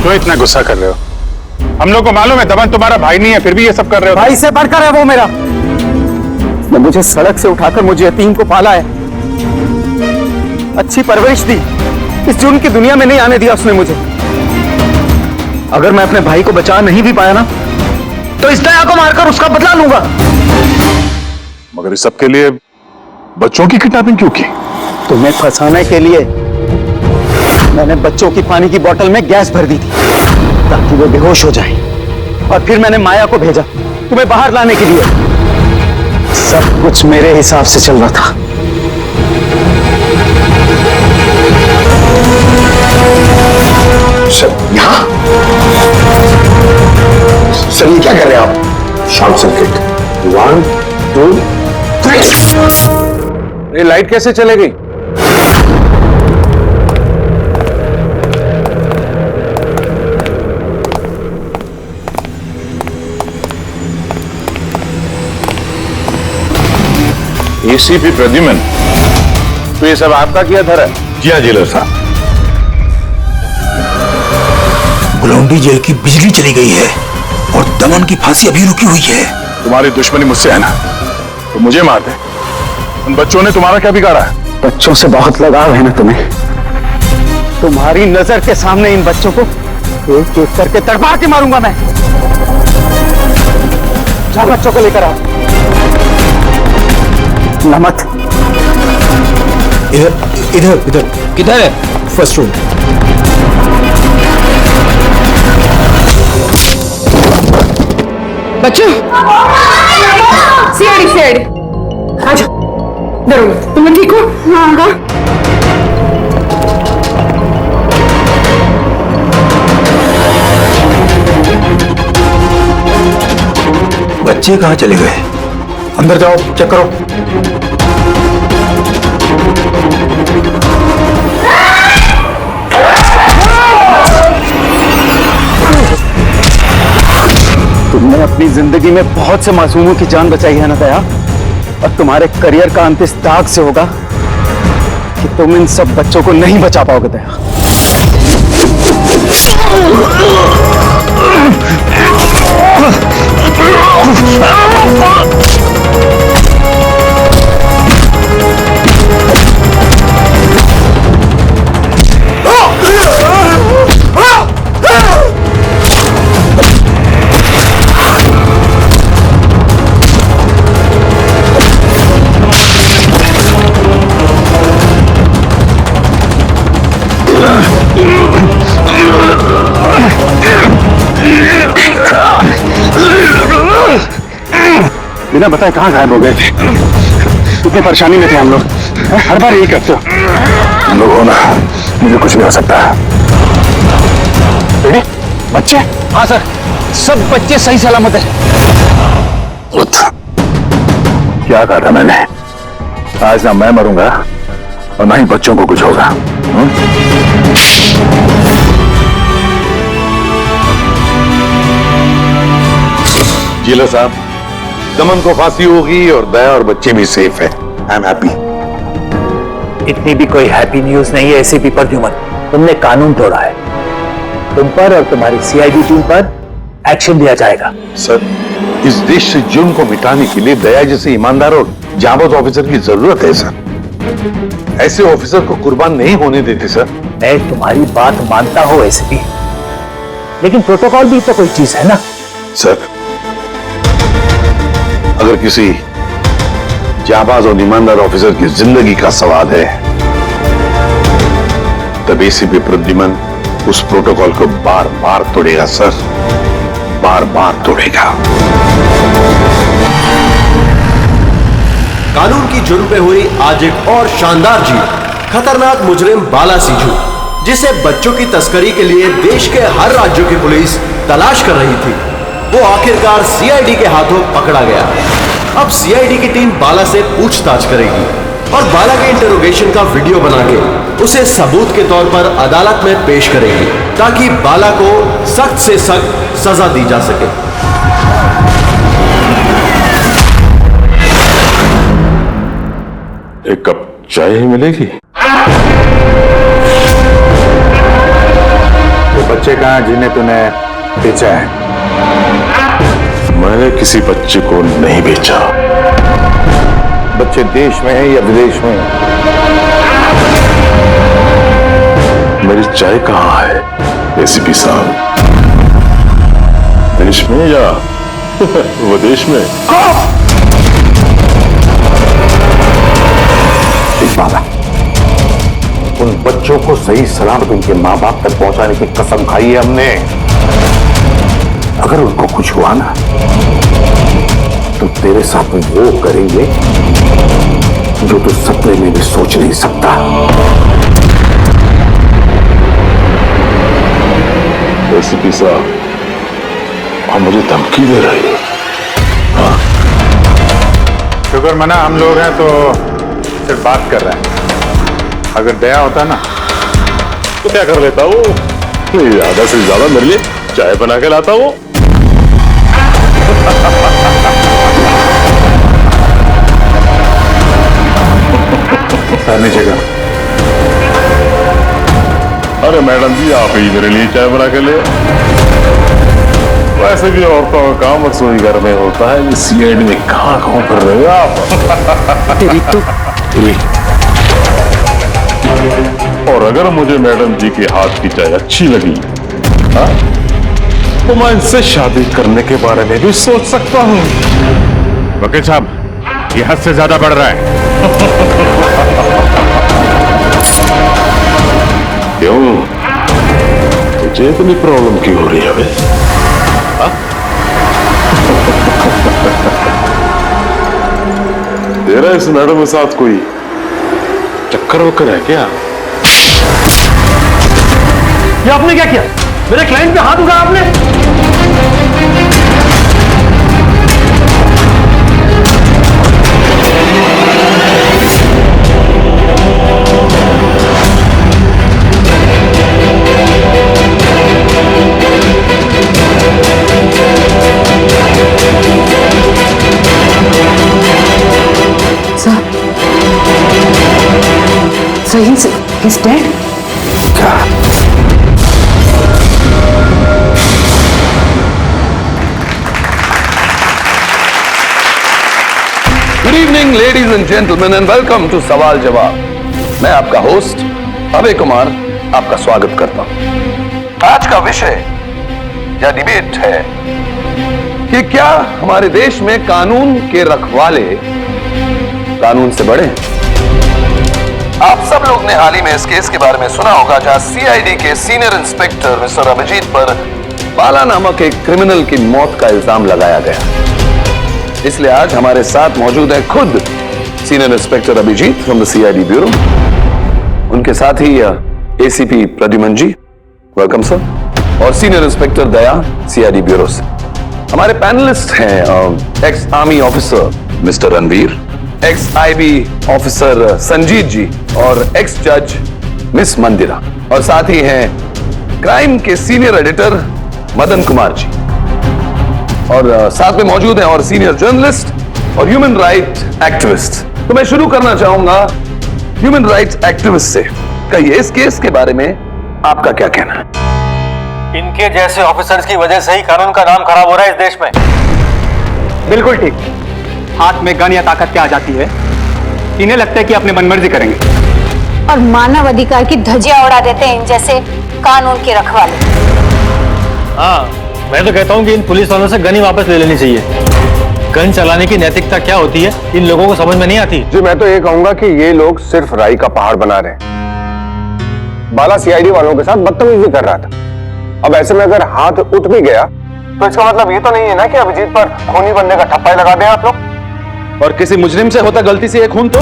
क्यों इतना गुस्सा कर रहे हो? हम लोग को मालूम है दमन तुम्हारा भाई नहीं है, फिर भी ये सब कर रहे हो। भाई से बढ़कर है वो मेरा। उसने मुझे सड़क से उठाकर मुझे यतीम को पाला है, अच्छी परवरिश दी, इस जुर्म की दुनिया में नहीं आने दिया उसने मुझे। अगर मैं अपने भाई को बचा नहीं भी पाया ना, तो इस दया को मारकर उसका बदला लूंगा। मगर इस सब के लिए बच्चों की किडनैपिंग क्यों की? तुम्हें फंसाने के लिए मैंने बच्चों की पानी की बोतल में गैस भर दी थी ताकि वो बेहोश हो जाएं। और फिर मैंने माया को भेजा तुम्हें बाहर लाने के लिए। सब कुछ मेरे हिसाब से चल रहा था। सर यहाँ? सर ये क्या कर रहे हैं आप? Short circuit. 1 2 3। ये लाइट कैसे चले गई? एसीपी प्रद्युमन, तो ये सब आपका किया धरा? जी हाँ जेलर साहब। गुलौंडी जेल की बिजली चली गई है और दमन की फांसी अभी रुकी हुई है। तुम्हारी दुश्मनी मुझसे है ना, तो मुझे मार दे। उन बच्चों ने तुम्हारा क्या बिगाड़ा है? बच्चों से बहुत लगाव है ना तुम्हें। तुम्हारी नजर के सामने इन बच्चों को एक एक करके तड़पा के मारूंगा मैं। जा बच्चों को लेकर आओ। नमत इधर इधर इधर। किधर है? First room. बच्चों सीआईडी सीआईडी आजा। डरो मत, तुम ठीक हो? हाँ। बच्चे कहाँ चले गए? अंदर जाओ, चेक करो। तुमने अपनी जिंदगी में बहुत से मासूमों की जान बचाई है ना दया, और तुम्हारे करियर का अंत इस दाग से होगा कि तुम इन सब बच्चों को नहीं बचा पाओगे दया। बिना बताए कहाँ गायब हो गए थे? कितनी परेशानी में थे हम लोग। हर बार यही करते हो। तुम लोग हो ना, मुझे कुछ भी हो सकता है। बेटे, बच्चे? हाँ सर, सब बच्चे सही सलामत है। क्या कहा था मैंने? आज ना मैं मरूंगा और ना ही बच्चों को कुछ होगा। जिला साहब, दमन को फांसी होगी और दया और बच्चे भी सेफ है। I am happy. इतनी भी कोई हैप्पी न्यूज नहीं है एसीपी प्रद्युमन। तुमने कानून तोड़ा है। तुम पर और तुम्हारी सीआईडी टीम पर एक्शन लिया जाएगा। सर, इस देश से जुर्म को मिटाने के लिए दया जैसे ईमानदार और जाबाज ऑफिसर की जरूरत है सर। ऐसे ऑफिसर को कुर्बान नहीं होने देते सर। मैं तुम्हारी बात मानता हूं एसीपी, लेकिन प्रोटोकॉल भी तो कोई चीज है ना। सर, अगर किसी जाबाज और ईमानदार ऑफिसर की जिंदगी का सवाल है, तब एसीपी प्रद्युमन उस प्रोटोकॉल को बार बार तोड़ेगा सर, बार बार तोड़ेगा। कानून की शुरू पे हुई आज एक और शानदार जीत। खतरनाक मुजरिम बाला सिंजू, जिसे बच्चों की तस्करी के लिए देश के हर राज्यों की पुलिस तलाश कर रही थी, वो आखिरकार सीआईडी के हाथों पकड़ा गया। अब सीआईडी की टीम बाला से पूछताछ करेगी और बाला के इंटरोगेशन का वीडियो बना के उसे सबूत के तौर पर अदालत में पेश करेगी, ताकि बाला को सख्त से सख्त सजा दी जा सके। एक कप चाय ही मिलेगी? वो बच्चे कहाँ जिन्हें तूने बेचा है? मैंने किसी बच्चे को नहीं बेचा। बच्चे देश में है या विदेश में? मेरी चाय कहाँ है एसीपी साहब? देश में या विदेश में? बाला, उन बच्चों को सही सलामत उनके मां बाप तक पहुंचाने की कसम खाई है हमने। अगर उनको कुछ हुआ ना, तो तेरे साथ वो करेंगे जो तू सपने में भी सोच नहीं सकता। एसीपी साहब, आप मुझे धमकी दे रहे हो? हाँ? शुक्र मना हम लोग हैं तो सिर्फ बात कर रहे हैं। अगर दया होता ना तो क्या कर लेता वो? ज्यादा से ज्यादा मेरे लिए चाय बना के लाता वो। नीचे का। अरे मैडम जी, आप ही मेरे लिए चाय बना के ले। वैसे भी औरतों का काम रसोई घर में होता है, ये सीआईडी में कहाँ कर रहे हो आप? तेरी तो और अगर मुझे मैडम जी के हाथ की चाय अच्छी लगी, हाँ, तो मैं इनसे शादी करने के बारे में भी सोच सकता हूँ। वकील साहब, ये हद से ज्यादा बढ़ रहा है। क्यों? तुझे इतनी प्रॉब्लम क्यों हो रही है बे? तेरा इस मैडम के साथ कोई चक्कर वक्कर है क्या? ये आपने क्या किया? मेरे क्लाइंट पे हाथ उठाया आपने? So he's dead? Good evening ladies and gentleman and welcome to सवाल जवाब। मैं आपका होस्ट अभय कुमार आपका स्वागत करता हूं। आज का विषय या डिबेट है कि क्या हमारे देश में कानून के रखवाले कानून से बड़े हैं? आप सब लोग ने हाल ही में इस केस के बारे में सुना होगा, जहां सीआईडी के सीनियर इंस्पेक्टर मिस्टर अभिजीत पर बाला नामक एक क्रिमिनल की मौत का इल्जाम लगाया गया। इसलिए आज हमारे साथ मौजूद है खुद senior inspector Abhijeet from the CID bureau, उनके साथ ही ACP Pradyuman ji, welcome sir, और senior inspector Daya CID bureau से। हमारे पैनलिस्ट हैं ex army officer mister Ranvir, ex IB officer Sanjeet ji और एक्स जज मिस मंदिरा, और साथ ही हैं क्राइम के सीनियर एडिटर मदन कुमार जी, और साथ में मौजूद हैं और सीनियर जर्नलिस्ट और ह्यूमन राइट एक्टिविस्ट। तो मैं शुरू करना चाहूंगा ह्यूमन राइट एक्टिविस्ट से। कहिए, इस केस के बारे में आपका क्या कहना है? इनके जैसे ऑफिसर्स की वजह से ही कानून का नाम खराब हो रहा है इस देश में। बिल्कुल ठीक। हाथ में गन या ताकत क्या आ जाती है, इन्हें लगता है कि अपने मनमर्जी करेंगे और मानव अधिकार की धज्जियां उड़ा देते हैं इन जैसे कानून के रखवाले। हाँ, मैं तो कहता हूँ कि इन पुलिस वालों से गन ही वापस ले लेनी चाहिए। गन चलाने की नैतिकता क्या होती है इन लोगों को समझ में नहीं आती। जी, मैं तो ये कहूंगा कि ये लोग सिर्फ राई का पहाड़ बना रहे हैं। बाला सीआईडी वालों के साथ बदतमीजी कर रहा था। अब ऐसे में अगर हाथ उठ भी गया तो इसका मतलब ये तो नहीं है ना कि अभिजीत पर खूनी बनने का ठप्पा लगा दें आप लोग। और किसी मुजरिम से होता गलती से एक खून तो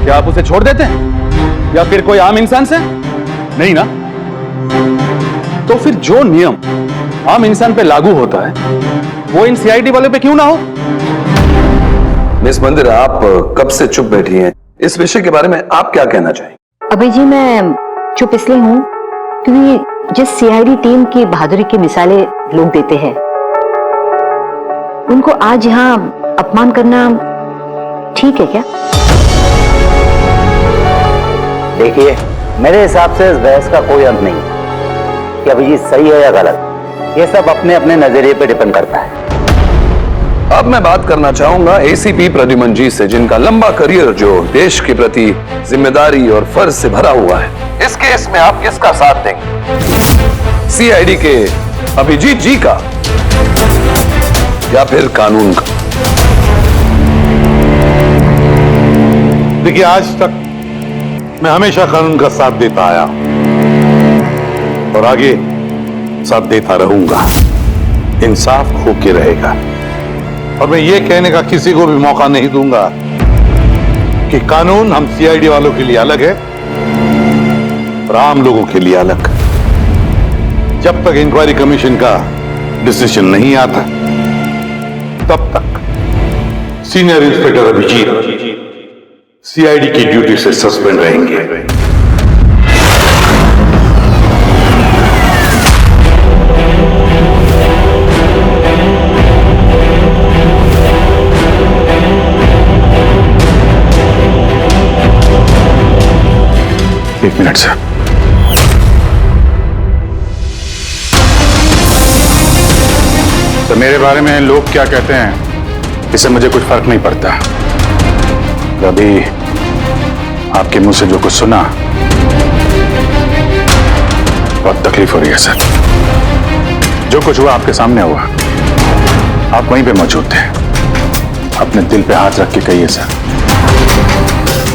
क्या आप उसे छोड़ देते हैं या फिर कोई आम इंसान से? नहीं ना। तो फिर जो नियम आम इंसान पे लागू होता है वो इन सीआईडी वाले पे क्यों ना हो? मिस मंदिर, आप कब से चुप बैठी हैं? इस विषय के बारे में आप क्या कहना चाहेंगे? अभी जी मैं चुप इसलिए हूं क्योंकि जिस सीआईडी टीम की बहादुरी की मिसालें लोग देते हैं उनको आज यहां अपमान करना ठीक है क्या? देखिए, मेरे हिसाब से इस बहस का कोई अंत नहीं कि अभिजीत सही है या गलत। ये सब अपने अपने नजरिए पे डिपेंड करता है। अब मैं बात करना चाहूंगा एसीपी प्रद्युमन जी से, जिनका लंबा करियर जो देश के प्रति जिम्मेदारी और फर्ज से भरा हुआ है। इस केस में आप किसका साथ देंगे? सीआईडी के अभिजीत जी का या फिर कानून का? देखिए, आज तक मैं हमेशा कानून का साथ देता आया और आगे साथ देता रहूंगा। इंसाफ होके रहेगा और मैं ये कहने का किसी को भी मौका नहीं दूंगा कि कानून हम सीआईडी वालों के लिए अलग है और आम लोगों के लिए अलग। जब तक इंक्वायरी कमीशन का डिसीजन नहीं आता तब तक सीनियर इंस्पेक्टर अभिजीत सीआईडी की ड्यूटी से सस्पेंड रहेंगे। एक मिनट सर। तो मेरे बारे में लोग क्या कहते हैं इससे मुझे कुछ फर्क नहीं पड़ता। अभी आपके मुंह से जो कुछ सुना बहुत तकलीफ हो रही है सर। जो कुछ हुआ आपके सामने हुआ, आप वहीं पे मौजूद थे। अपने दिल पे हाथ रख के कहिए सर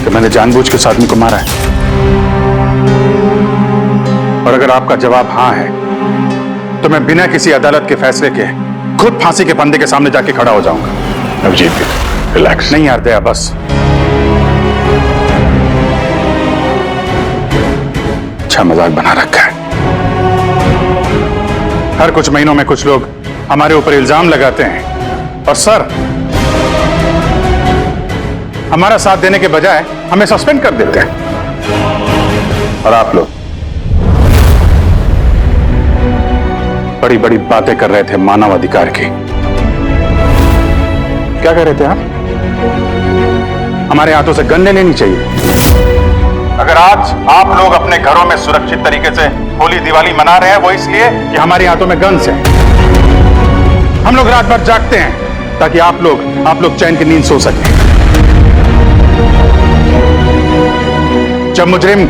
कि मैंने जानबूझ के उस आदमी को मारा है। और अगर आपका जवाब हाँ है तो मैं बिना किसी अदालत के फैसले के खुद फांसी के फंदे के सामने जाके खड़ा हो जाऊंगा। अभिजीत, रिलैक्स। नहीं यार दया, बस अच्छा मजाक बना रखा है। हर कुछ महीनों में कुछ लोग हमारे ऊपर इल्जाम लगाते हैं और सर हमारा साथ देने के बजाय हमें सस्पेंड कर देते हैं। और आप लोग बड़ी बड़ी बातें कर रहे थे मानव अधिकार की। क्या कह रहे थे आप? हमारे हाथों से गन लेनी चाहिए। अगर आज आप लोग अपने घरों में सुरक्षित तरीके से होली दिवाली मना रहे हैं वो इसलिए कि हमारे हाथों में गन्स हैं। हम लोग रात भर जागते हैं ताकि आप लोग चैन की नींद सो सकें। जब मुजरिम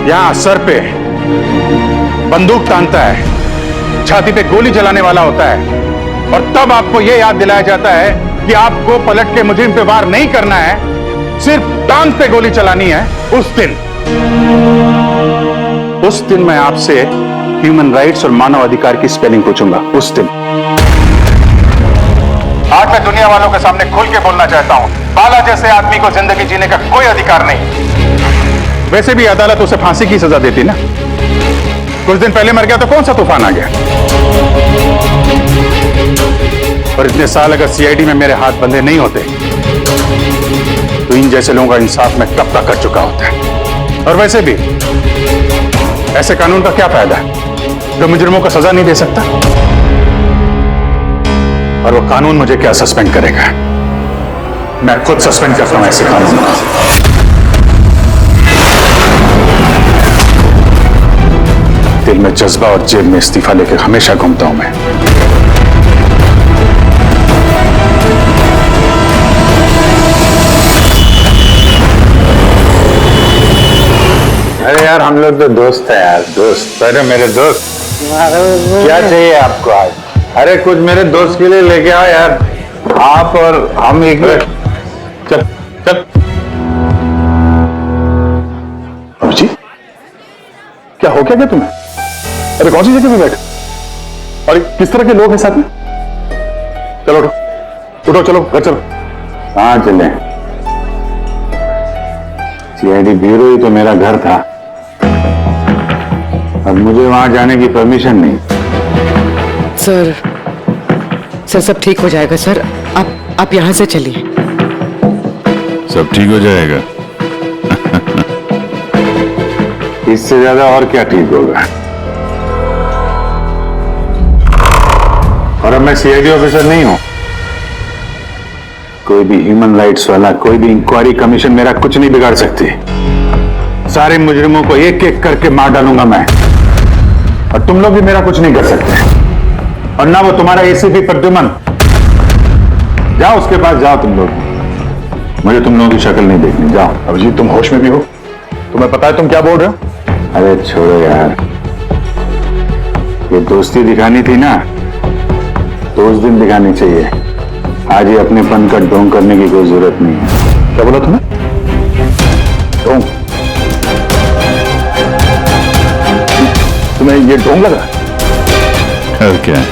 यहां सर पे बंदूक तानता है, छाती पे गोली चलाने वाला होता है और तब आपको यह याद दिलाया जाता है कि आपको पलट के मुजरिम पे वार नहीं करना है, सिर्फ टांग पे गोली चलानी है, उस दिन मैं आपसे ह्यूमन राइट्स और मानव अधिकार की स्पेलिंग पूछूंगा। उस दिन आज मैं दुनिया वालों के सामने खुल के बोलना चाहता हूं, बाला जैसे आदमी को जिंदगी जीने का कोई अधिकार नहीं। वैसे भी अदालत उसे फांसी की सजा देती ना। कुछ दिन पहले मर गया तो कौन सा तूफान आ गया? और इतने साल अगर सीआईडी में मेरे हाथ बंधे नहीं होते तो इन जैसे लोगों का इंसाफ मैं कब तक कर चुका होता है। और वैसे भी ऐसे कानून का क्या फायदा है जो मुजरिमों को सजा नहीं दे सकता? और वो कानून मुझे क्या सस्पेंड करेगा? मैं खुद सस्पेंड करता हूं ऐसे कानून को। दिल में जज्बा और जेब में इस्तीफा लेकर हमेशा घूमता हूं मैं। अरे यार, हम लोग तो दोस्त हैं यार, दोस्त। अरे मेरे दोस्त, क्या चाहिए आपको आज? अरे कुछ मेरे दोस्त के लिए लेके आओ यार। आप और हम एक चल चल। जी क्या हो क्या तुम्हें? अरे कौन सी जगह पे बैठे और किस तरह के लोग हैं साथ में? चलो उठो उठो चलो घर चलो। कहाँ चले? सीआईडी ब्यूरो ही तो मेरा घर था, अब मुझे वहां जाने की परमिशन नहीं। सर सब ठीक हो जाएगा सर, आप यहाँ से चलिए। सब ठीक हो जाएगा। इससे ज्यादा और क्या ठीक होगा? और अब मैं सीआईडी ऑफिसर नहीं हूं। कोई भी ह्यूमन राइट्स वाला, कोई भी इंक्वायरी कमीशन मेरा कुछ नहीं बिगाड़ सकती। सारे मुजरिमों को एक एक करके मार डालूंगा मैं, और तुम लोग भी मेरा कुछ नहीं कर सकते। और ना वो तुम्हारा एसीपी प्रद्युमन। जाओ उसके पास जाओ तुम लोग, मुझे तुम लोगों की शक्ल नहीं देखनी। जाओ। अभिजीत तुम होश में भी हो? तुम्हें पता है तुम क्या बोल रहे हो? अरे छोड़ो यार, ये दोस्ती दिखानी थी ना तो उस दिन दिखानी चाहिए। आज ही अपनेपन का ढोंग करने की कोई जरूरत नहीं है। क्या बोला तुमने? ढोंग? तुम्हें ये ढोंग लगा? और क्या?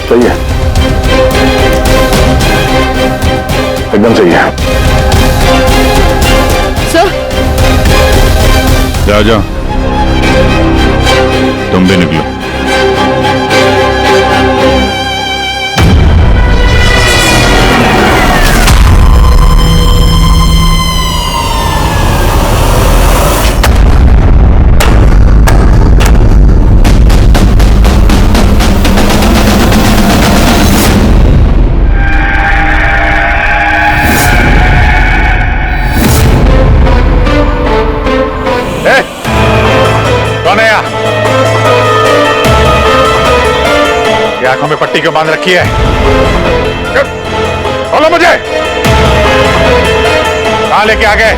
सही है, एकदम सही है। सर जाओ जाओ, तुम भी निकलो। आंखों में पट्टी क्यों बांध रखी है? बोलो मुझे, कहां लेके आ गए?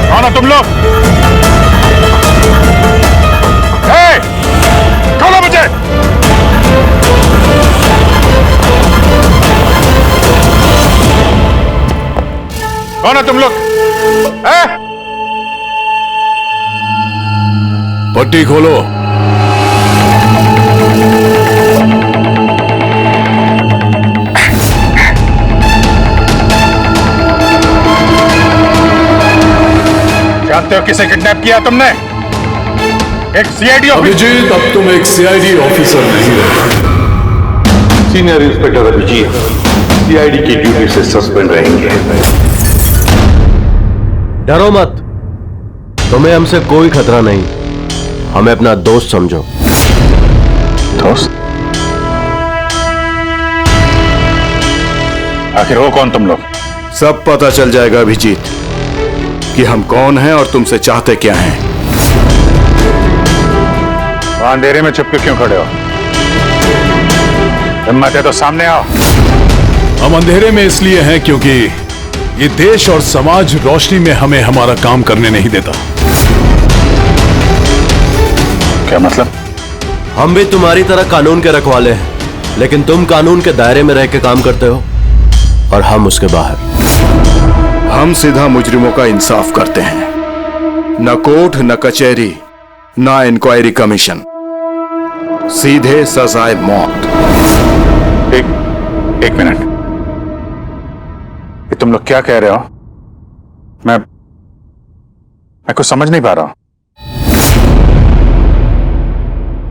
कौन हो तुम लोग? खोलो मुझे। कौन हो तुम लोग? पट्टी खोलो। जानते हो किसे किडनैप किया तुमने? एक सीआईडी ऑफिसर। अभिजीत, अब तुम एक सीआईडी ऑफिसर नहीं रहे। सीनियर इंस्पेक्टर अभिजीत सीआईडी की ड्यूटी से सस्पेंड रहेंगे। डरो मत, तुम्हें हमसे कोई खतरा नहीं। हमें अपना दोस्त समझो। दोस्त? आखिर हो कौन तुम लोग? सब पता चल जाएगा अभिजीत कि हम कौन हैं और तुमसे चाहते क्या हैं। वहां अंधेरे में छुप के क्यों खड़े हो? हिम्मत है तो सामने आओ। हम अंधेरे में इसलिए हैं क्योंकि ये देश और समाज रोशनी में हमें हमारा काम करने नहीं देता। क्या मतलब? हम भी तुम्हारी तरह कानून के रखवाले हैं, लेकिन तुम कानून के दायरे में रह के काम करते हो और हम उसके बाहर। हम सीधा मुजरिमों का इंसाफ करते हैं, न कोर्ट न कचहरी न इंक्वायरी कमीशन, सीधे सजाए मौत। एक मिनट, ये तुम लोग क्या कह रहे हो? मैं कुछ समझ नहीं पा रहा हूं।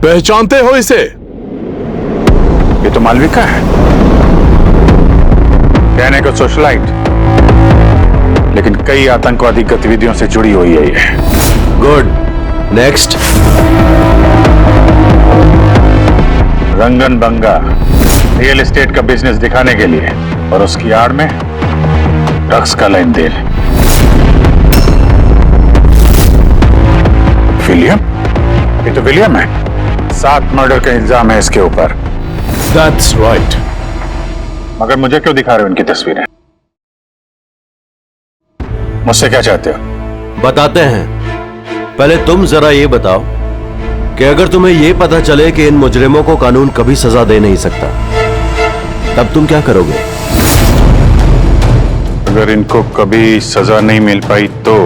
पहचानते हो इसे? ये तो मालविका है, कहने को सोशलाइट, लेकिन कई आतंकवादी गतिविधियों से जुड़ी हुई है ये। Good, next. Rangan Banga real estate का बिजनेस दिखाने के लिए और उसकी आड़ में ड्रग्स का लेन देन। विलियम? ये तो विलियम है। 7 मर्डर का इल्जाम है इसके ऊपर। That's right. मगर मुझे क्यों दिखा रहे हो इनकी तस्वीरें? मुझसे क्या चाहते हो? बताते हैं। पहले तुम जरा ये बताओ कि अगर तुम्हें ये पता चले कि इन मुजरिमों को कानून कभी सजा दे नहीं सकता, तब तुम क्या करोगे? अगर इनको कभी सजा नहीं मिल पाई तो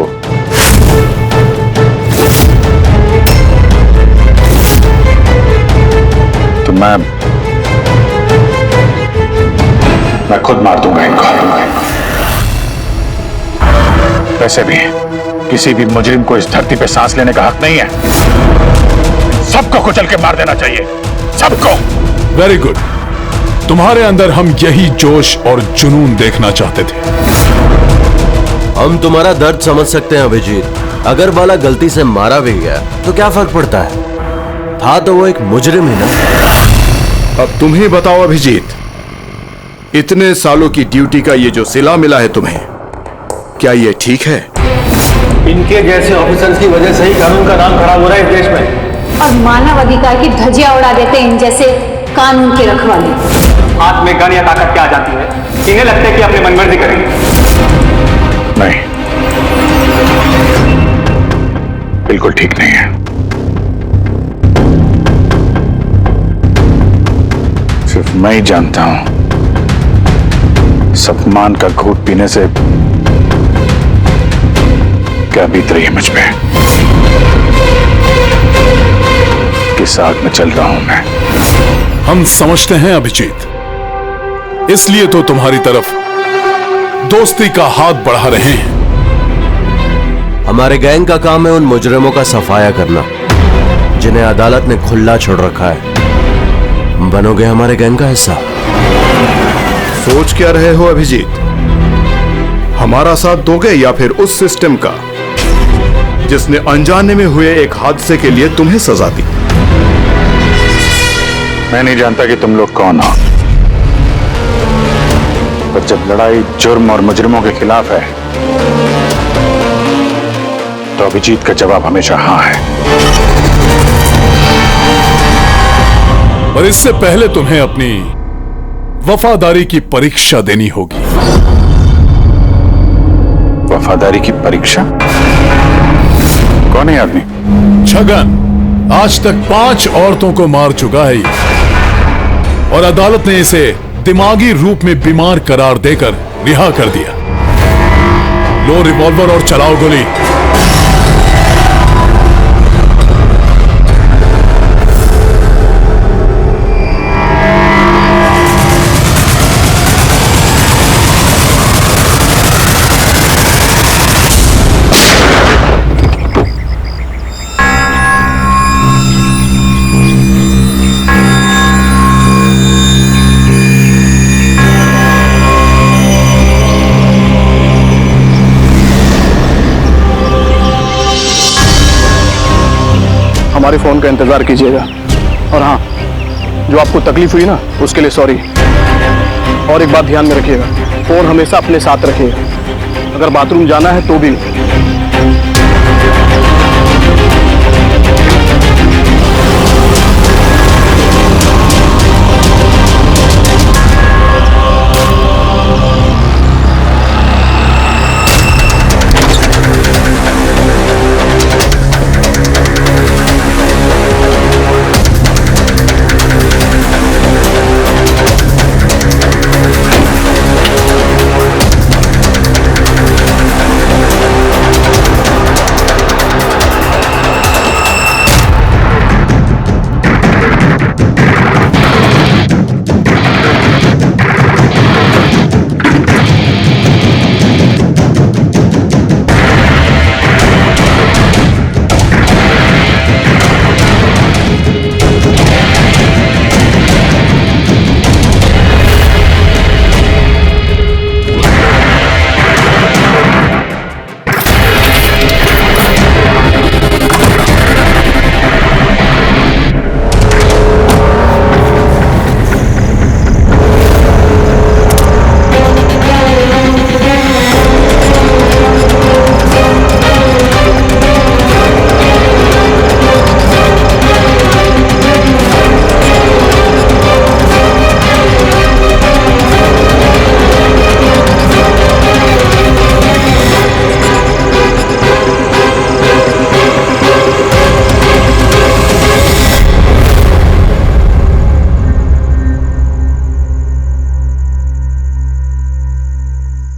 मैं खुद मार दूंगा इनको। वैसे भी किसी भी मुजरिम को इस धरती पे सांस लेने का हक नहीं है। सबको कुचल के मार देना चाहिए, सबको। Very good. तुम्हारे अंदर हम यही जोश और जुनून देखना चाहते थे। हम तुम्हारा दर्द समझ सकते हैं अभिजीत। अगर बाला गलती से मारा भी गया तो क्या फर्क पड़ता है, था तो वो एक मुजरिम ही ना। अब तुम ही बताओ अभिजीत, इतने सालों की ड्यूटी का ये जो सिला मिला है तुम्हें, क्या ये ठीक है? इनके जैसे ऑफिसर्स की वजह से ही कानून का नाम खराब हो रहा है इस देश में। और मानव अधिकार की धज्जियां उड़ा देते हैं इन जैसे कानून के रखवाले। हाथ में गन या ताकत क्या आ जाती है, इन्हें लगता है कि अपनी मनमर्जी करेंगे। नहीं, बिल्कुल ठीक नहीं है। सिर्फ मैं ही जानता हूं सम्मान का घूंट पीने से क्या बीत रही है मुझ पे, किस आग में चल रहा हूं मैं। हम समझते हैं अभिजीत, इसलिए तो तुम्हारी तरफ दोस्ती का हाथ बढ़ा रहे हैं। हमारे गैंग का काम है उन मुजरिमों का सफाया करना जिन्हें अदालत ने खुला छोड़ रखा है। बनोगे हमारे गैंग का हिस्सा? सोच क्या रहे हो अभिजीत? हमारा साथ दोगे या फिर उस सिस्टम का जिसने अनजाने में हुए एक हादसे के लिए तुम्हें सजा दी? मैं नहीं जानता कि तुम लोग कौन हो, पर जब लड़ाई जुर्म और मुजरिमों के खिलाफ है तो अभिजीत का जवाब हमेशा हाँ है। पर इससे पहले तुम्हें अपनी वफादारी की परीक्षा देनी होगी। वफादारी की परीक्षा? कौन है आदमी? छगन आज तक 5 औरतों को मार चुका है और अदालत ने इसे दिमागी रूप में बीमार करार देकर रिहा कर दिया। लो रिवॉल्वर और चलाओ गोली। हमारे फोन का इंतजार कीजिएगा। और हाँ, जो आपको तकलीफ हुई ना उसके लिए सॉरी। और एक बात ध्यान में रखिएगा, फोन हमेशा अपने साथ रखिएगा। अगर बाथरूम जाना है तो भी।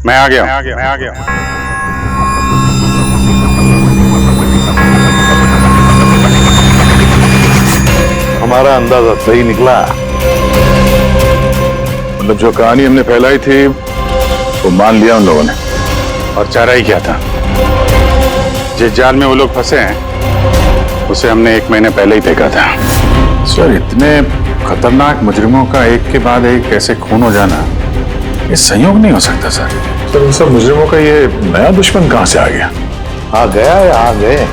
मैं आ गया। हमारा अंदाजा सही निकला। मतलब जो कहानी हमने फैलाई थी वो मान लिया उन लोगों ने। और चारा ही क्या था? जिस जाल में वो लोग फंसे हैं उसे हमने 1 महीने पहले ही देखा था। सर, इतने खतरनाक मुजरिमों का एक के बाद एक कैसे खून हो जाना, ये संयोग नहीं हो सकता सर। तो इन सब मुजरिमों का ये नया दुश्मन कहां से आ गया? आ गया या आ गए?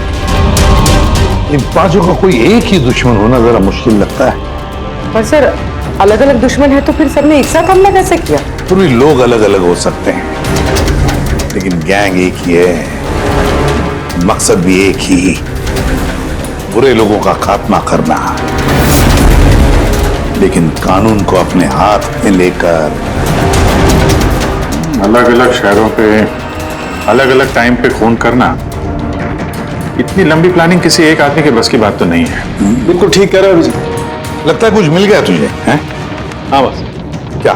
इन पांचों का कोई एक ही दुश्मन होना जरा मुश्किल लगता है। पर सर, अलग अलग दुश्मन है तो फिर सबने एक साथ हमला कैसे किया? पूरी लोग अलग अलग हो सकते हैं लेकिन गैंग एक ही है, मकसद भी एक ही, बुरे लोगों का खात्मा करना। लेकिन कानून को अपने हाथ में लेकर अलग अलग शहरों पे अलग अलग टाइम पे खून करना, इतनी लंबी प्लानिंग किसी एक आदमी के बस की बात तो नहीं है। बिल्कुल ठीक कह रहे हो अभिजीत। लगता है कुछ मिल गया तुझे, हैं? हाँ बस। क्या?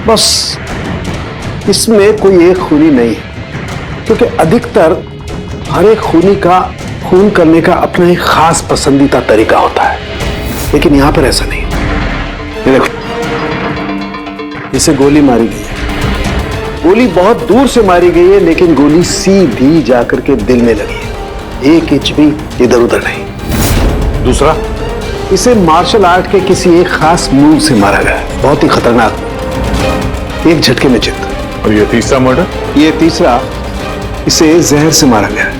बस इसमें कोई एक खूनी नहीं है, क्योंकि अधिकतर हर एक खूनी का खून करने का अपना एक खास पसंदीदा तरीका होता है, लेकिन यहां पर ऐसा नहीं। ये देखो, इसे गोली मारी गई है। गोली बहुत दूर से मारी गई है, लेकिन गोली सीधी जाकर के दिल में लगी है, 1 इंच भी इधर उधर नहीं। दूसरा, इसे मार्शल आर्ट के किसी एक खास मूव से मारा गया है, बहुत ही खतरनाक, एक झटके में चित। और ये तीसरा मर्डर? ये तीसरा, इसे जहर से मारा गया है।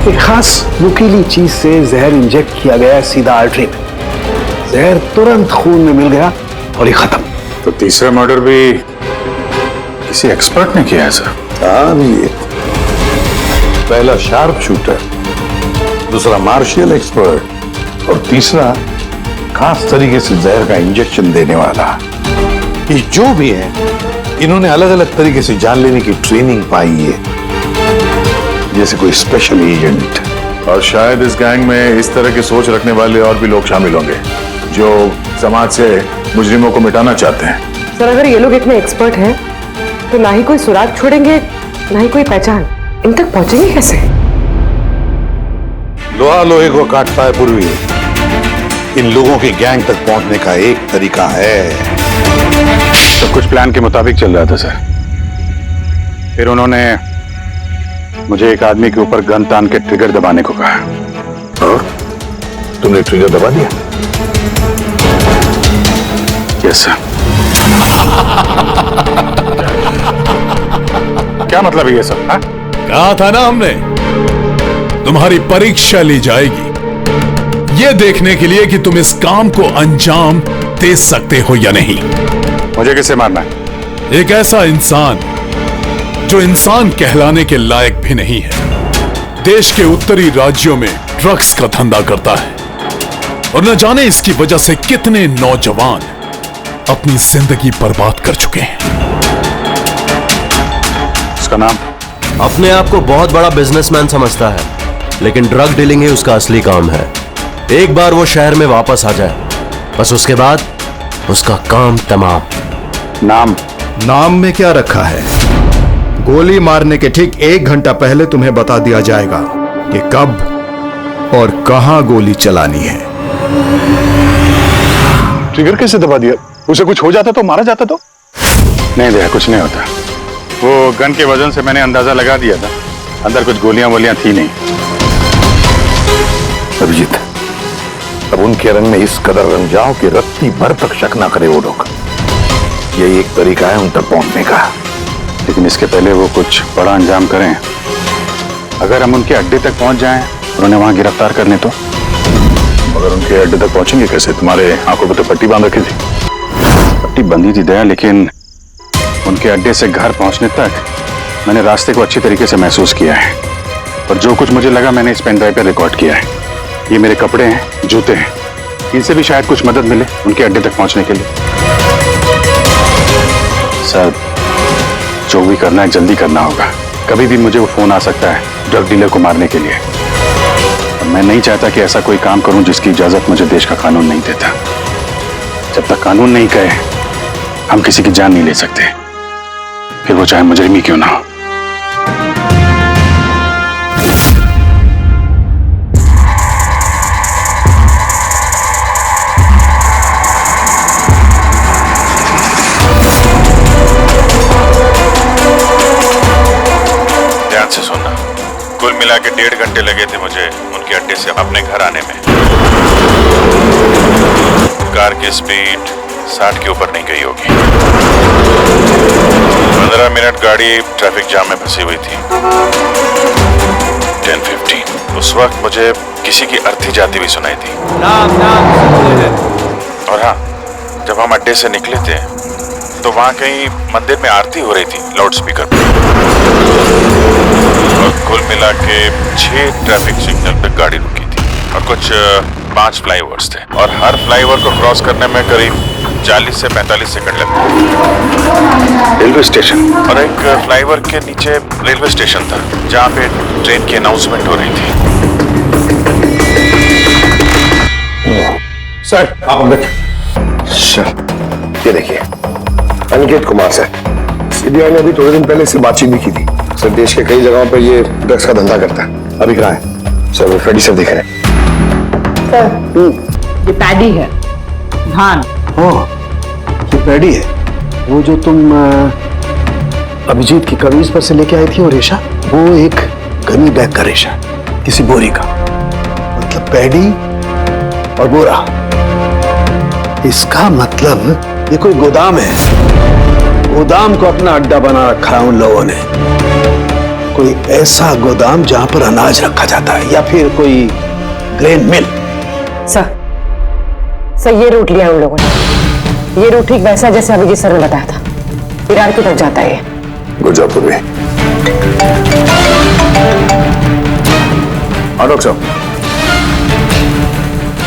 एक खास नुकीली चीज से जहर इंजेक्ट किया गया है सीधा आर्टरी में, जहर तुरंत खून में मिल गया और ये खत्म। तो तीसरा मर्डर भी किसी एक्सपर्ट ने किया है सर? हाँ, ये पहला शार्प शूटर, दूसरा मार्शियल एक्सपर्ट और तीसरा खास तरीके से जहर का इंजेक्शन देने वाला। ये जो भी है, इन्होंने अलग अलग तरीके से जान लेने की ट्रेनिंग पाई है, जैसे कोई स्पेशल एजेंट। और शायद इस गैंग में इस तरह की सोच रखने वाले और भी लोग शामिल होंगे जो समाज से मुजरिमों को मिटाना चाहते हैं। सर, अगर ये लोग इतने एक्सपर्ट हैं तो ना ही कोई सुराग छोड़ेंगे, ना ही कोई पहचान। इन तक पहुंचेंगे कैसे? लोहा लोहे को काटता है पूर्वी। इन लोगों की गैंग तक पहुंचने का एक तरीका है। सब कुछ प्लान के मुताबिक चल रहा था सर। फिर उन्होंने मुझे एक आदमी के ऊपर गन तान के ट्रिगर दबाने को कहा। और तुमने ट्रिगर दबा दिया? Yes sir. क्या मतलब है ये सब? हाँ? कहा था ना हमने, तुम्हारी परीक्षा ली जाएगी ये देखने के लिए कि तुम इस काम को अंजाम दे सकते हो या नहीं। मुझे किसे मारना है? एक ऐसा इंसान जो इंसान कहलाने के लायक भी नहीं है, देश के उत्तरी राज्यों में ड्रग्स का धंधा करता है और न जाने इसकी वजह से कितने नौजवान अपनी जिंदगी बर्बाद कर चुके हैं। उसका नाम? अपने आप को बहुत बड़ा बिजनेसमैन समझता है, लेकिन ड्रग डीलिंग ही उसका असली काम है। एक बार वो शहर में वापस आ जाए, बस उसके बाद उसका काम तमाम। नाम में क्या रखा है? गोली मारने के ठीक 1 घंटा पहले तुम्हें बता दिया जाएगा कि कब और कहां गोली चलानी है। ट्रिगर कैसे दबा दिया? उसे कुछ हो जाता तो, मारा जाता तो? नहीं भैया, कुछ नहीं होता। वो गन के वजन से मैंने अंदाजा लगा दिया था, अंदर कुछ गोलियां वोलियां थी नहीं। अभिजीत, अब उनके रंग में इस कदर रंग जाओ कि रत्ती भर तक शक ना करे वो लोग। यही एक तरीका है उन तक पहुंचने का। लेकिन इसके पहले वो कुछ बड़ा अंजाम करें। अगर हम उनके अड्डे तक पहुंच जाएं और उन्हें वहां गिरफ्तार कर लें तो? मगर उनके अड्डे तक पहुंचेंगे कैसे? तुम्हारे आंखों पे तो पट्टी बांध रखी थी। पट्टी बंधी थी दया, लेकिन उनके अड्डे से घर पहुंचने तक मैंने रास्ते को अच्छी तरीके से महसूस किया है और जो कुछ मुझे लगा मैंने इस पेन ड्राइव पर रिकॉर्ड किया है। ये मेरे कपड़े हैं, जूते हैं, इनसे भी शायद कुछ मदद मिले उनके अड्डे तक पहुंचने के लिए। सर, जो भी करना है जल्दी करना होगा। कभी भी मुझे वो फोन आ सकता है ड्रग डीलर को मारने के लिए। और मैं नहीं चाहता कि ऐसा कोई काम करूं जिसकी इजाजत मुझे देश का कानून नहीं देता। जब तक कानून नहीं कहे हम किसी की जान नहीं ले सकते, फिर वो चाहे मुजरिम क्यों ना हो। मिला के 1.5 घंटे लगे थे मुझे उनके अड्डे से अपने घर आने में। कार की स्पीड 60 के ऊपर नहीं गई होगी। 15 मिनट गाड़ी ट्रैफिक जाम में फंसी हुई थी। 10:15 उस वक्त मुझे किसी की अर्थी जाती हुई सुनाई थी। और हाँ, जब हम अड्डे से निकले थे तो वहां कहीं मंदिर में आरती हो रही थी लाउड स्पीकर पर। और कुल मिला के 6 ट्रैफिक सिग्नल पे गाड़ी रुकी थी और कुछ 5 फ्लाईओवर्स थे और हर फ्लाईओवर को क्रॉस करने में करीब 40 से 45 सेकंड लगते। रेलवे स्टेशन और एक फ्लाईओवर के नीचे रेलवे स्टेशन था जहाँ पे ट्रेन की अनाउंसमेंट हो रही थी। सर आप अंदर। सर ये देखिए, अनिकेत कुमार सर, सीबीआई ने अभी थोड़े दिन पहले इससे बातचीत भी की थी। सर देश के कई जगहों पर ये ड्रग्स का धंधा करता है। अभी कहाँ है? सर वो फ्रेडी सर दिख रहे हैं। ये पैडी है, धान। ओह, ये पैडी है। वो जो तुम अभिजीत की कमीज पर से लेके आई थी वो रेशा, वो एक गनी बैग का रेशा, किसी बोरी का। मतलब पैडी और बोरा, इसका मतलब ये कोई गोदाम है। गोदाम को अपना अड्डा बना रखा है उन लोगों ने। कोई ऐसा गोदाम जहां पर अनाज रखा जाता है या फिर कोई ग्रेन मिल। सर ये रूट लिया उन लोगों ने। ये रूट ठीक वैसा जैसे अभिजीत सर ने बताया था, विरार की तरफ जाता है। गुरजापुर में। डॉक्टर साहब,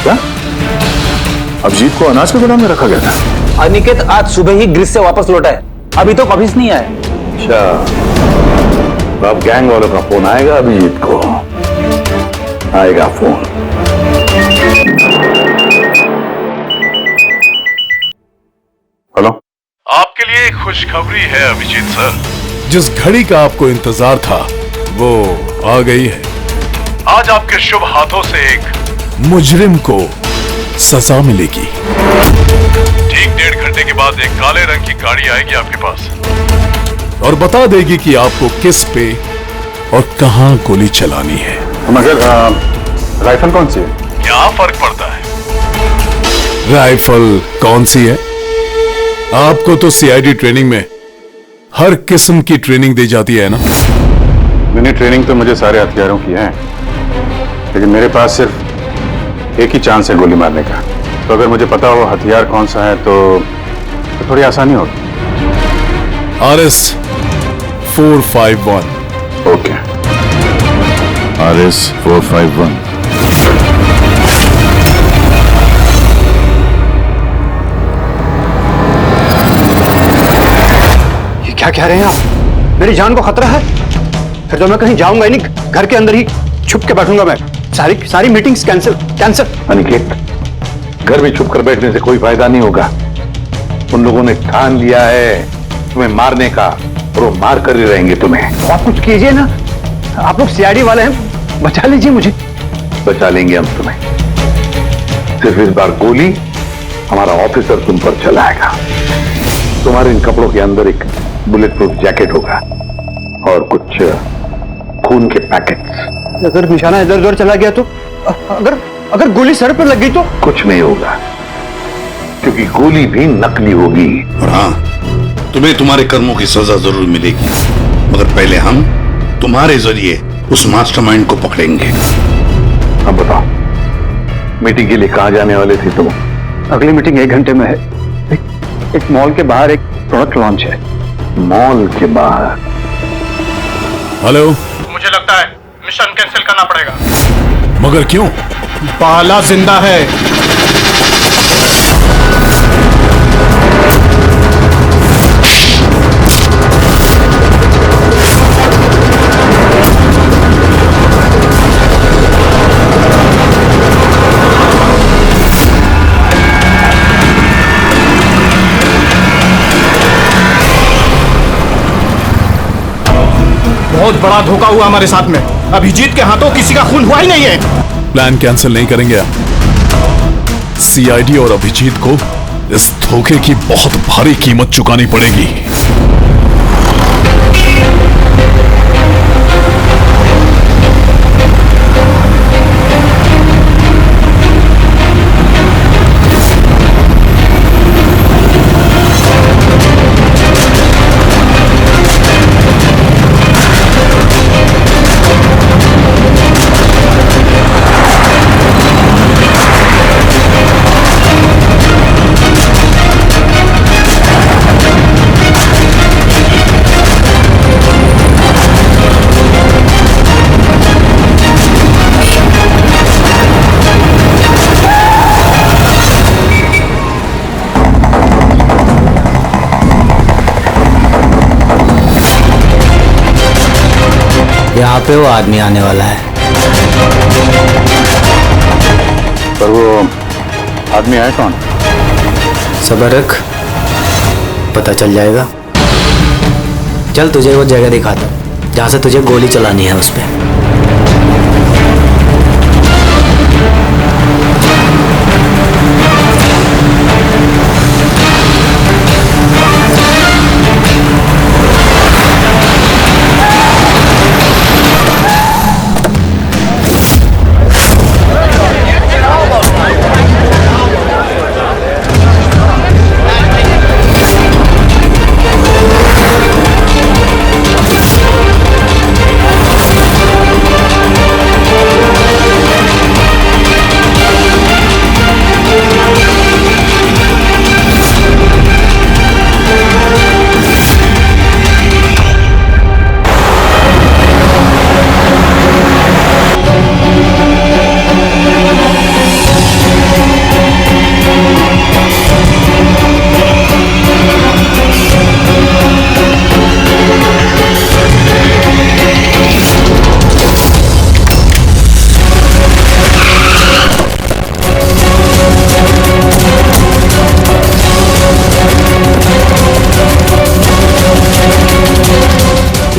क्या अभिजीत को अनाज के गोदाम में रखा गया था? अनिकेत आज सुबह ही ग्रीस से वापस लौटा है, अभी तो ऑफिस नहीं आया। अच्छा, तो अब गैंग वालों का फोन आएगा अभिजीत को, आएगा फोन। हेलो, आपके लिए एक खुशखबरी है अभिजीत सर। जिस घड़ी का आपको इंतजार था वो आ गई है। आज आपके शुभ हाथों से एक मुजरिम को सजा मिलेगी। ठीक 1.5 घंटे के बाद एक काले रंग की गाड़ी आएगी आपके पास और बता देगी कि आपको किस पे और कहां गोली चलानी है। मगर राइफल कौन सी है? क्या फर्क पड़ता है? राइफल कौन सी है? आपको तो सीआईडी ट्रेनिंग में हर किस्म की ट्रेनिंग दी जाती है ना? मैंने ट्रेनिंग तो मुझे सारे हथियारों की है, लेकिन मेरे पास सिर्फ एक ही चांस है गोली मारने का। तो अगर मुझे पता हो हथियार कौन सा है तो थोड़ी आसानी होगी। RS 451। Okay, RS 451। ये क्या कह रहे हैं आप? मेरी जान को खतरा है? फिर तो मैं कहीं जाऊंगा ही नहीं, घर के अंदर ही छुप के बैठूंगा मैं। सारी मीटिंग्स कैंसिल। अनिकेत, घर में छुप कर बैठने से कोई फायदा नहीं होगा। उन लोगों ने ठान लिया है तुम्हें मारने का और वो मार कर ही रहेंगे तुम्हें। आप कुछ कीजिए ना, आप लोग सीआईडी वाले हैं, बचा लीजिए मुझे। बचा लेंगे हम तुम्हें, सिर्फ इस बार गोली हमारा ऑफिसर तुम पर चलाएगा। तुम्हारे इन कपड़ों के अंदर एक बुलेट प्रूफ जैकेट होगा और कुछ खून के पैकेट्स। अगर निशाना इधर उधर चला गया तो, अगर गोली सर पर लग गई तो? कुछ नहीं होगा, क्योंकि गोली भी नकली होगी। और हाँ, तुम्हें तुम्हारे कर्मों की सजा जरूर मिलेगी, मगर पहले हम तुम्हारे जरिए उस मास्टरमाइंड को पकड़ेंगे। अब बताओ, मीटिंग के लिए कहाँ जाने वाले थे तुम? अगली मीटिंग 1 घंटे में है। एक मॉल के बाहर एक प्रोडक्ट लॉन्च है। मॉल के बाहर? हेलो, मुझे लगता है मिशन कैंसिल करना पड़ेगा। मगर क्यों? बाला जिंदा है। बहुत बड़ा धोखा हुआ हमारे साथ में। अभिजीत के हाथों किसी का खून हुआ ही नहीं है। प्लान कैंसिल नहीं करेंगे आप। सीआईडी और अभिजीत को इस धोखे की बहुत भारी कीमत चुकानी पड़ेगी। यहाँ पे वो आदमी आने वाला है। पर वो आदमी है कौन? सब्र रख, पता चल जाएगा। चल तुझे वो जगह दिखाता हूं जहां से तुझे गोली चलानी है उस पे।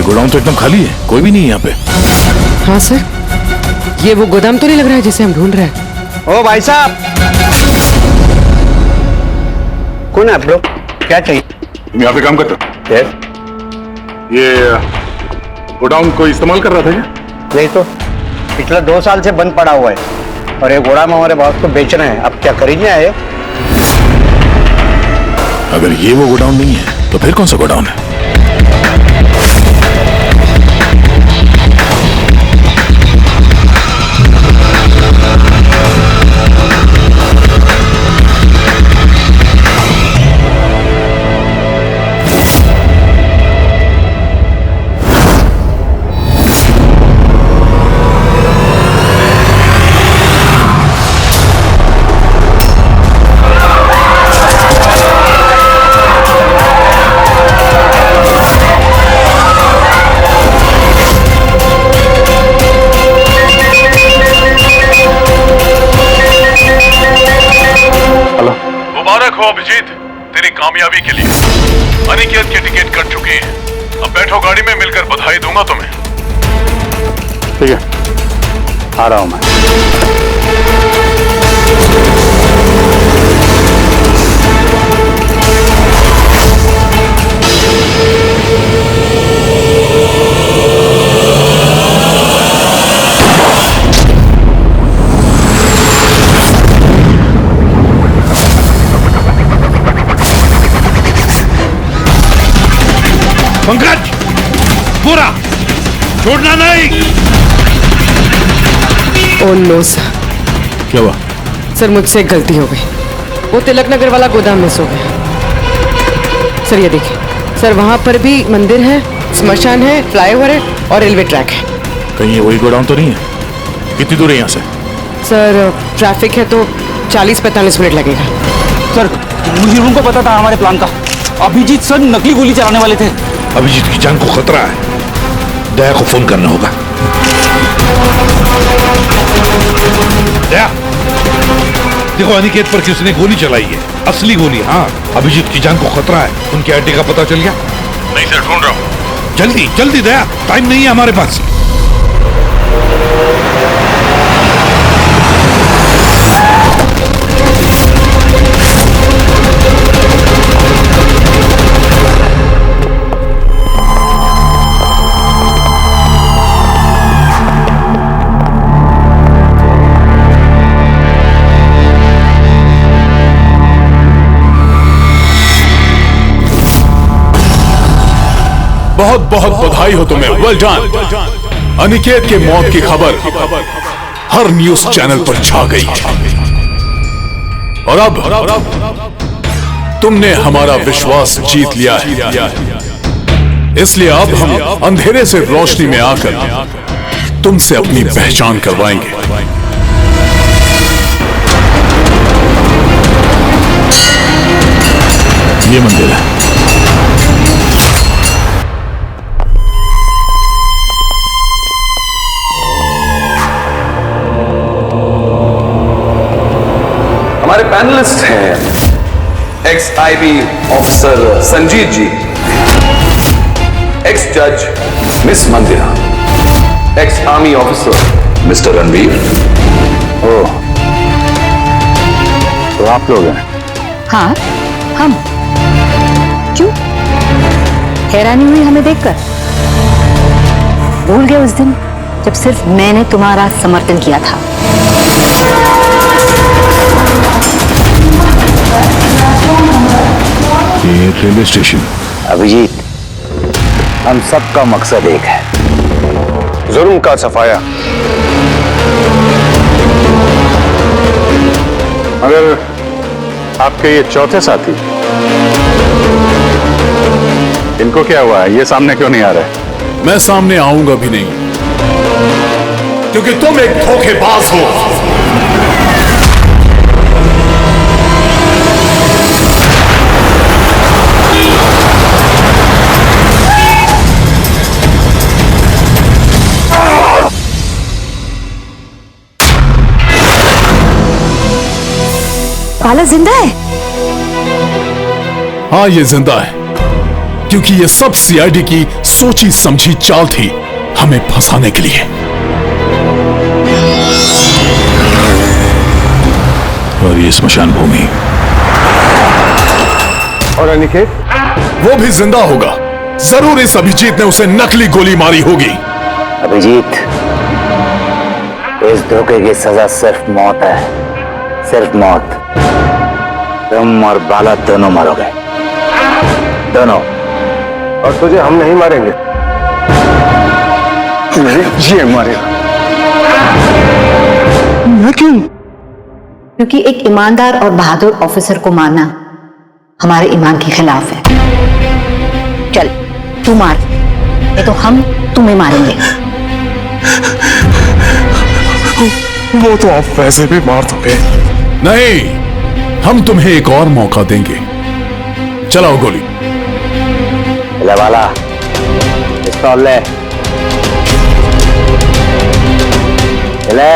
गोडाउन तो एकदम खाली है, कोई भी नहीं है यहाँ पे। हाँ सर, ये वो गोदाम तो नहीं लग रहा है जिसे हम ढूंढ रहे हैं। ओ भाई साहब, कौन है आप लोग? क्या चाहिए? तुम यहाँ पे काम करते हो? ये गोडाउन को इस्तेमाल कर रहा था क्या? नहीं तो पिछले 2 साल से बंद पड़ा हुआ है और ये गोदाम हमारे बॉस को बेचना है। अब क्या खरीदने आए? अगर ये वो गोडाउन नहीं है तो फिर कौन सा गोडाउन है? अभिजीत, तेरी कामयाबी के लिए अनिकेत की टिकट कट चुकी है। अब बैठो गाड़ी में, मिलकर बधाई दूंगा तुम्हें। ठीक है, आ रहा हूं मैं। पंकज, पूरा छोड़ना नहीं। Oh no sir. क्या हुआ? सर मुझसे एक गलती हो गई। वो तिलक नगर वाला गोदाम मिस हो गया। सर ये देखिए, सर वहां पर भी मंदिर है, स्मशान है, फ्लाईओवर है और रेलवे ट्रैक है। कहीं ये वही गोडाउन तो नहीं है? कितनी दूर है यहाँ से? सर ट्रैफिक है तो 40-45 मिनट लगेगा। सर मुझे को पता था हमारे प्लान का। अभिजीत सर नकली गोली चलाने वाले थे। अभिजीत की जान को खतरा है, दया को फोन करना होगा। दया, देखो अनिकेत पर किसने गोली चलाई है, असली गोली। हाँ, अभिजीत की जान को खतरा है। उनके आईडी का पता चल गया? नहीं सर, ढूंढ रहा हूं। जल्दी जल्दी दया, टाइम नहीं है हमारे पास। बहुत बहुत बधाई हो तुम्हें, वेल डन। अनिकेत के मौत की खबर हर न्यूज चैनल पर छा गई है और अब तुमने हमारा विश्वास जीत लिया है। इसलिए अब हम अंधेरे से रोशनी में आकर तुमसे अपनी पहचान करवाएंगे। ये मंदिर है। CIB officer Sanjeet ji, ex जज miss Mandira, ex army officer mister Ranvir. Oh, तो आप लोग हैं? हाँ, हम। क्यों? हैरानी हुई हमें देखकर? भूल गए उस दिन जब सिर्फ मैंने तुम्हारा समर्थन किया था? ये रेलवे स्टेशन। अभिजीत, हम सबका मकसद एक है, जुर्म का सफाया। मगर आपके ये चौथे साथी, इनको क्या हुआ है? ये सामने क्यों नहीं आ रहे? मैं सामने आऊंगा भी नहीं, क्योंकि तुम एक धोखेबाज हो। बाला जिंदा है? हाँ, ये जिंदा है, क्योंकि ये सब सीआईडी की सोची समझी चाल थी हमें फंसाने के लिए। और ये स्मशान भूमि। और अनिकेत? वो भी जिंदा होगा। जरूर इस अभिजीत ने उसे नकली गोली मारी होगी। अभिजीत, इस धोखे की सजा सिर्फ मौत है, सिर्फ मौत। तुम और बाला दोनों मरोगे, दोनों। और तुझे हम नहीं मारेंगे। ये मारेगा। मैं क्यों? क्योंकि एक ईमानदार और बहादुर ऑफिसर को मारना हमारे ईमान के खिलाफ है। चल, तू मार, नहीं तो हम तुम्हें मारेंगे। वो तो आप वैसे भी मार दोगे। नहीं, हम तुम्हें एक और मौका देंगे। चलाओ गोली। ले वाला, पिस्तौल ले। ले।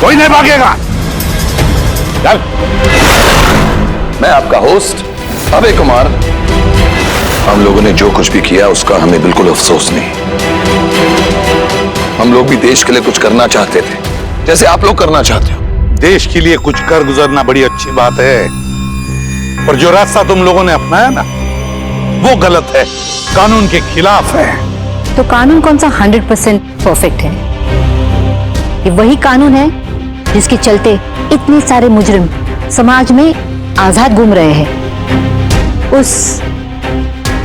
कोई नहीं भागेगा। चल। मैं आपका होस्ट अभय कुमार। हम लोगों ने जो कुछ भी किया उसका हमें बिल्कुल अफसोस नहीं। हम लोग भी देश के लिए कुछ करना चाहते थे, जैसे आप लोग करना चाहते हो। देश के लिए कुछ कर गुजरना बड़ी अच्छी बात है, पर जो रास्ता तुम लोगों ने अपनाया ना, वो गलत है, कानून के खिलाफ है। तो कानून कौन सा 100% परफेक्ट है? ये वही कानून है जिसके चलते इतने सारे मुजरिम समाज में आजाद घूम रहे हैं। उस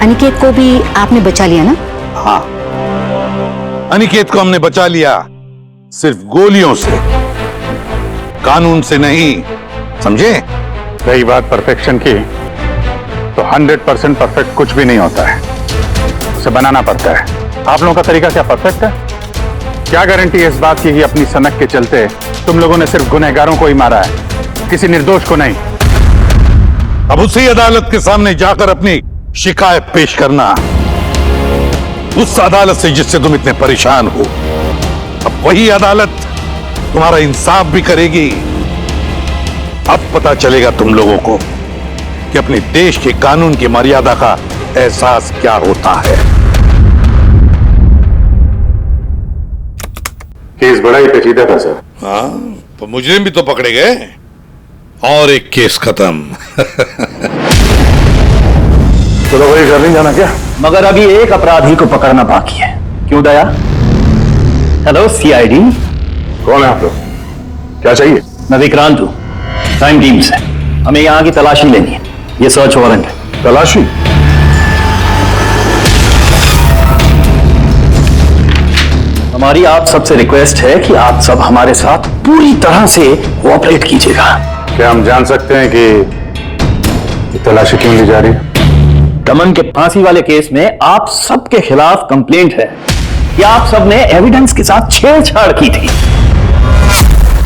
अनिकेत को भी आपने बचा लिया ना? हाँ, अनिकेत को हमने बचा लिया, सिर्फ गोलियों से, कानून से नहीं, समझे? रही बात परफेक्शन की, तो 100% परफेक्ट कुछ भी नहीं होता है, उसे बनाना पड़ता है। आप लोगों का तरीका क्या परफेक्ट है? क्या गारंटी है इस बात की कि अपनी सनक के चलते तुम लोगों ने सिर्फ गुनहगारों को ही मारा है, किसी निर्दोष को नहीं? अब उसी अदालत के सामने जाकर अपनी शिकायत पेश करना, उस अदालत से जिससे तुम इतने परेशान हो। अब वही अदालत तुम्हारा इंसाफ भी करेगी। अब पता चलेगा तुम लोगों को कि अपने देश के कानून की मर्यादा का एहसास क्या होता है। केस बड़ा ही पेचीदा था सर। हाँ, तो मुजरिम भी तो पकड़े गए और एक केस खत्म। चलो भाई, घर नहीं जाना क्या? मगर अभी एक अपराधी को पकड़ना बाकी है। क्यों दया? Hello CID. कौन है आप लोग? क्या चाहिए? मैं विक्रांत हूं, क्राइम टीम से। हमें यहाँ की तलाशी लेनी है। ये सर्च वारंट है। तलाशी? हमारी आप सबसे रिक्वेस्ट है कि आप सब हमारे साथ पूरी तरह से कोऑपरेट कीजिएगा। क्या हम जान सकते हैं कि तलाशी क्यों ली जा रही है? दमन के फांसी वाले केस में आप सबके खिलाफ कंप्लेंट है कि आप सबने एविडेंस के साथ छेड़छाड़ की थी।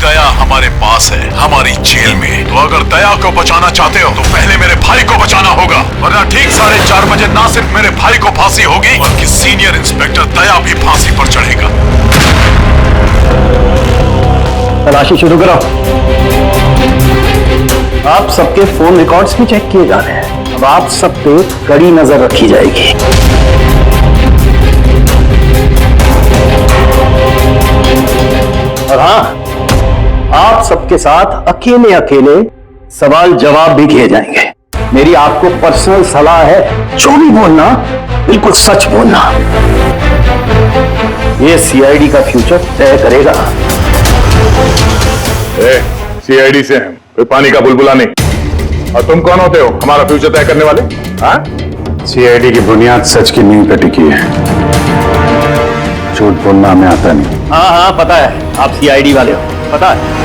दया हमारे पास है, हमारी जेल में। तो अगर दया को बचाना चाहते हो तो पहले मेरे भाई को बचाना होगा, वरना ठीक 4:30 बजे ना सिर्फ मेरे भाई को फांसी होगी बल्कि सीनियर इंस्पेक्टर दया भी फांसी पर चढ़ेगा। तलाशी शुरू करो। आप सबके फोन रिकॉर्ड्स भी चेक किए जा रहे हैं। अब आप सब पे कड़ी नजर रखी जाएगी। और हाँ, आप सबके साथ अकेले अकेले सवाल जवाब भी किए जाएंगे। मेरी आपको पर्सनल सलाह है, जो भी बोलना बिल्कुल सच बोलना। ये सीआईडी का फ्यूचर तय करेगा। सीआईडी से हैं, कोई पानी का बुलबुला नहीं। और तुम कौन होते हो हमारा फ्यूचर तय करने वाले? हाँ, सीआईडी की बुनियाद सच की नींव पे टिकी है। झूठ बोलना हमें आता नहीं। हाँ हाँ पता है, आप सीआईडी वाले हो, पता है।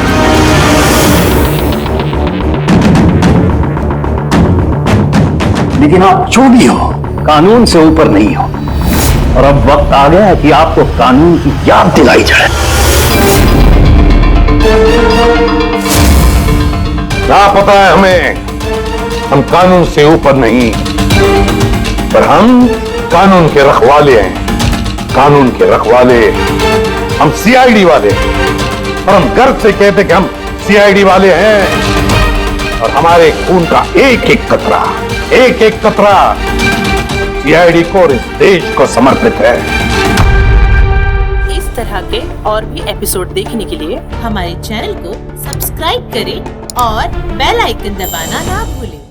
लेकिन आप जो भी हो, कानून से ऊपर नहीं हो। और अब वक्त आ गया है कि आपको कानून की याद दिलाई जाए। क्या पता है हमें, हम कानून से ऊपर नहीं, पर हम कानून के रखवाले हैं। कानून के रखवाले हम सीआईडी वाले, और हम गर्व से कहते कि हम सीआईडी वाले हैं। और हमारे खून का एक एक कतरा सीआईडी को और इस देश को समर्पित है। इस तरह के और भी एपिसोड देखने के लिए हमारे चैनल को सब्सक्राइब करें और बेल आइकन दबाना ना भूलें।